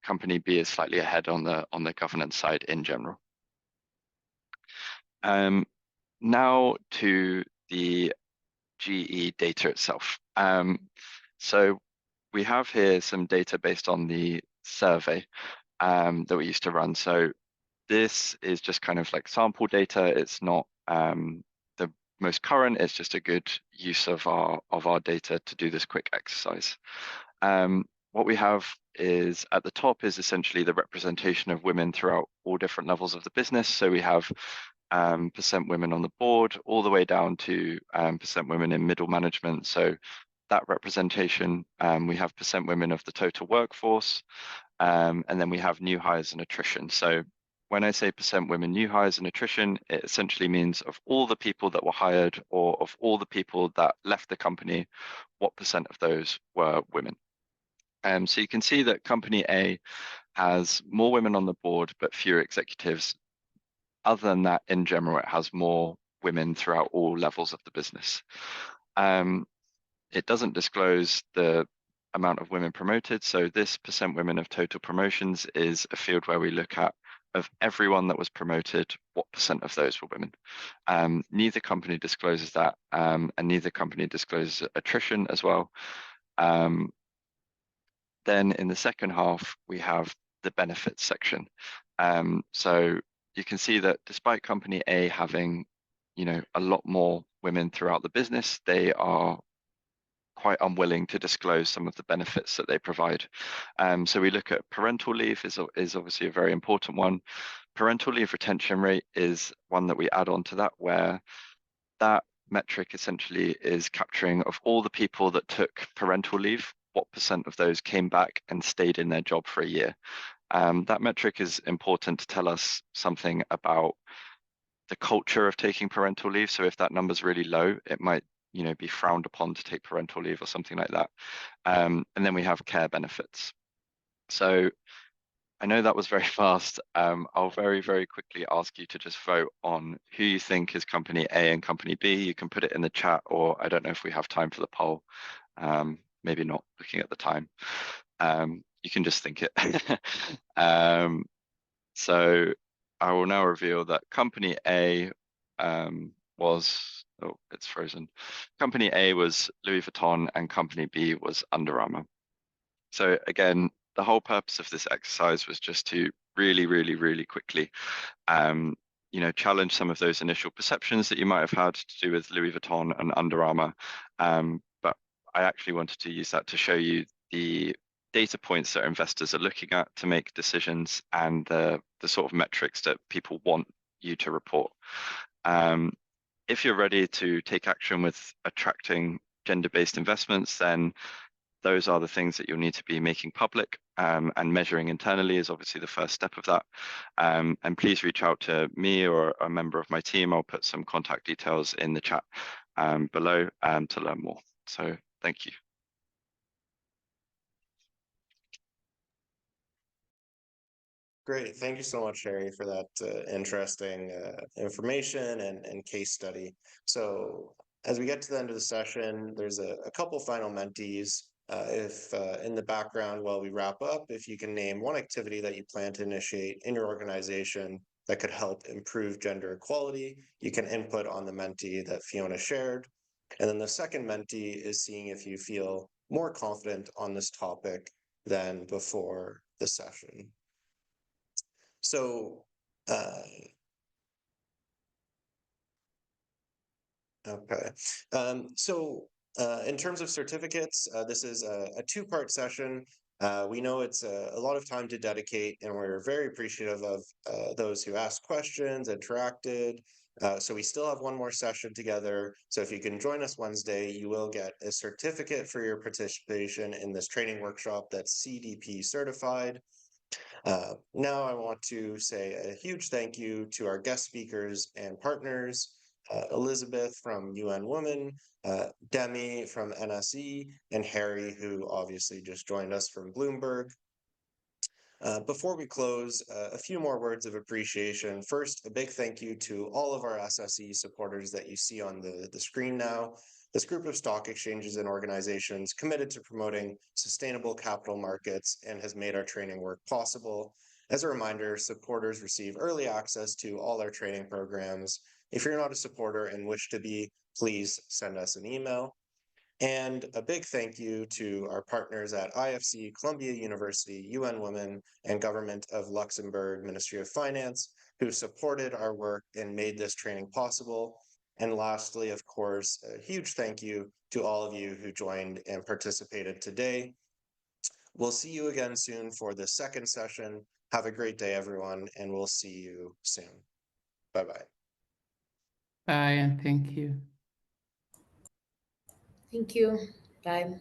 Speaker 6: company B is slightly ahead on the governance side in general. Now to the GE data itself. So we have here some data based on the survey that we used to run. So this is just kind of like sample data. It's not the most current. It's just a good use of our data to do this quick exercise. What we have is at the top is essentially the representation of women throughout all different levels of the business. So we have percent women on the board, all the way down to percent women in middle management. So that representation, we have percent women of the total workforce, and then we have new hires and attrition. So when I say percent women, new hires and attrition, it essentially means of all the people that were hired or of all the people that left the company, what percent of those were women. So you can see that company A has more women on the board, but fewer executives. Other than that, in general, it has more women throughout all levels of the business. It doesn't disclose the amount of women promoted. So this percent women of total promotions is a field where we look at, of everyone that was promoted, what percent of those were women. Neither company discloses that, and neither company discloses attrition as well. Then in the second half, we have the benefits section. So you can see that despite company A having, a lot more women throughout the business, they are quite unwilling to disclose some of the benefits that they provide. So we look at parental leave is obviously a very important one. Parental leave retention rate is one that we add on to that, where that metric essentially is capturing of all the people that took parental leave, what percent of those came back and stayed in their job for a year. That metric is important to tell us something about the culture of taking parental leave. So if that number's really low, it might be frowned upon to take parental leave or something like that. And then we have care benefits. So I know that was very fast. I'll very, very quickly ask you to just vote on who you think is company A and company B. You can put it in the chat, or I don't know if we have time for the poll. Maybe not, looking at the time. You can just think it. So I will now reveal that company A was, oh, it's frozen. Company A was Louis Vuitton and company B was Under Armour. So again, the whole purpose of this exercise was just to really quickly challenge some of those initial perceptions that you might have had to do with Louis Vuitton and Under Armour. But I actually wanted to use that to show you the data points that investors are looking at to make decisions and the sort of metrics that people want you to report. If you're ready to take action with attracting gender-based investments, then those are the things that you'll need to be making public, and measuring internally is obviously the first step of that. And please reach out to me or a member of my team. I'll put some contact details in the chat below to learn more. So thank you.
Speaker 1: Great. Thank you so much, Sherry, for that interesting information and case study. So as we get to the end of the session, there's a couple final mentees. If in the background while we wrap up, if you can name one activity that you plan to initiate in your organization that could help improve gender equality, you can input on the mentee that Fiona shared. And then the second mentee is seeing if you feel more confident on this topic than before the session. So, okay. In terms of certificates, this is a two-part session. We know it's a lot of time to dedicate, and we're very appreciative of those who asked questions, interacted. So we still have one more session together. So if you can join us Wednesday, you will get a certificate for your participation in this training workshop that's CDP certified. Now I want to say a huge thank you to our guest speakers and partners, Elizabeth from UN Women, Demi from NSE, and Harry, who obviously just joined us from Bloomberg. Before we close, a few more words of appreciation. First, a big thank you to all of our SSE supporters that you see on the screen now. This group of stock exchanges and organizations committed to promoting sustainable capital markets and has made our training work possible. As a reminder, supporters receive early access to all our training programs. If you're not a supporter and wish to be, please send us an email. And a big thank you to our partners at IFC, Columbia University, UN Women, and Government of Luxembourg Ministry of Finance, who supported our work and made this training possible. And lastly, of course, a huge thank you to all of you who joined and participated today. We'll see you again soon for the second session. Have a great day, everyone, and we'll see you soon. Bye-bye.
Speaker 5: Bye, and thank you.
Speaker 2: Thank you. Bye.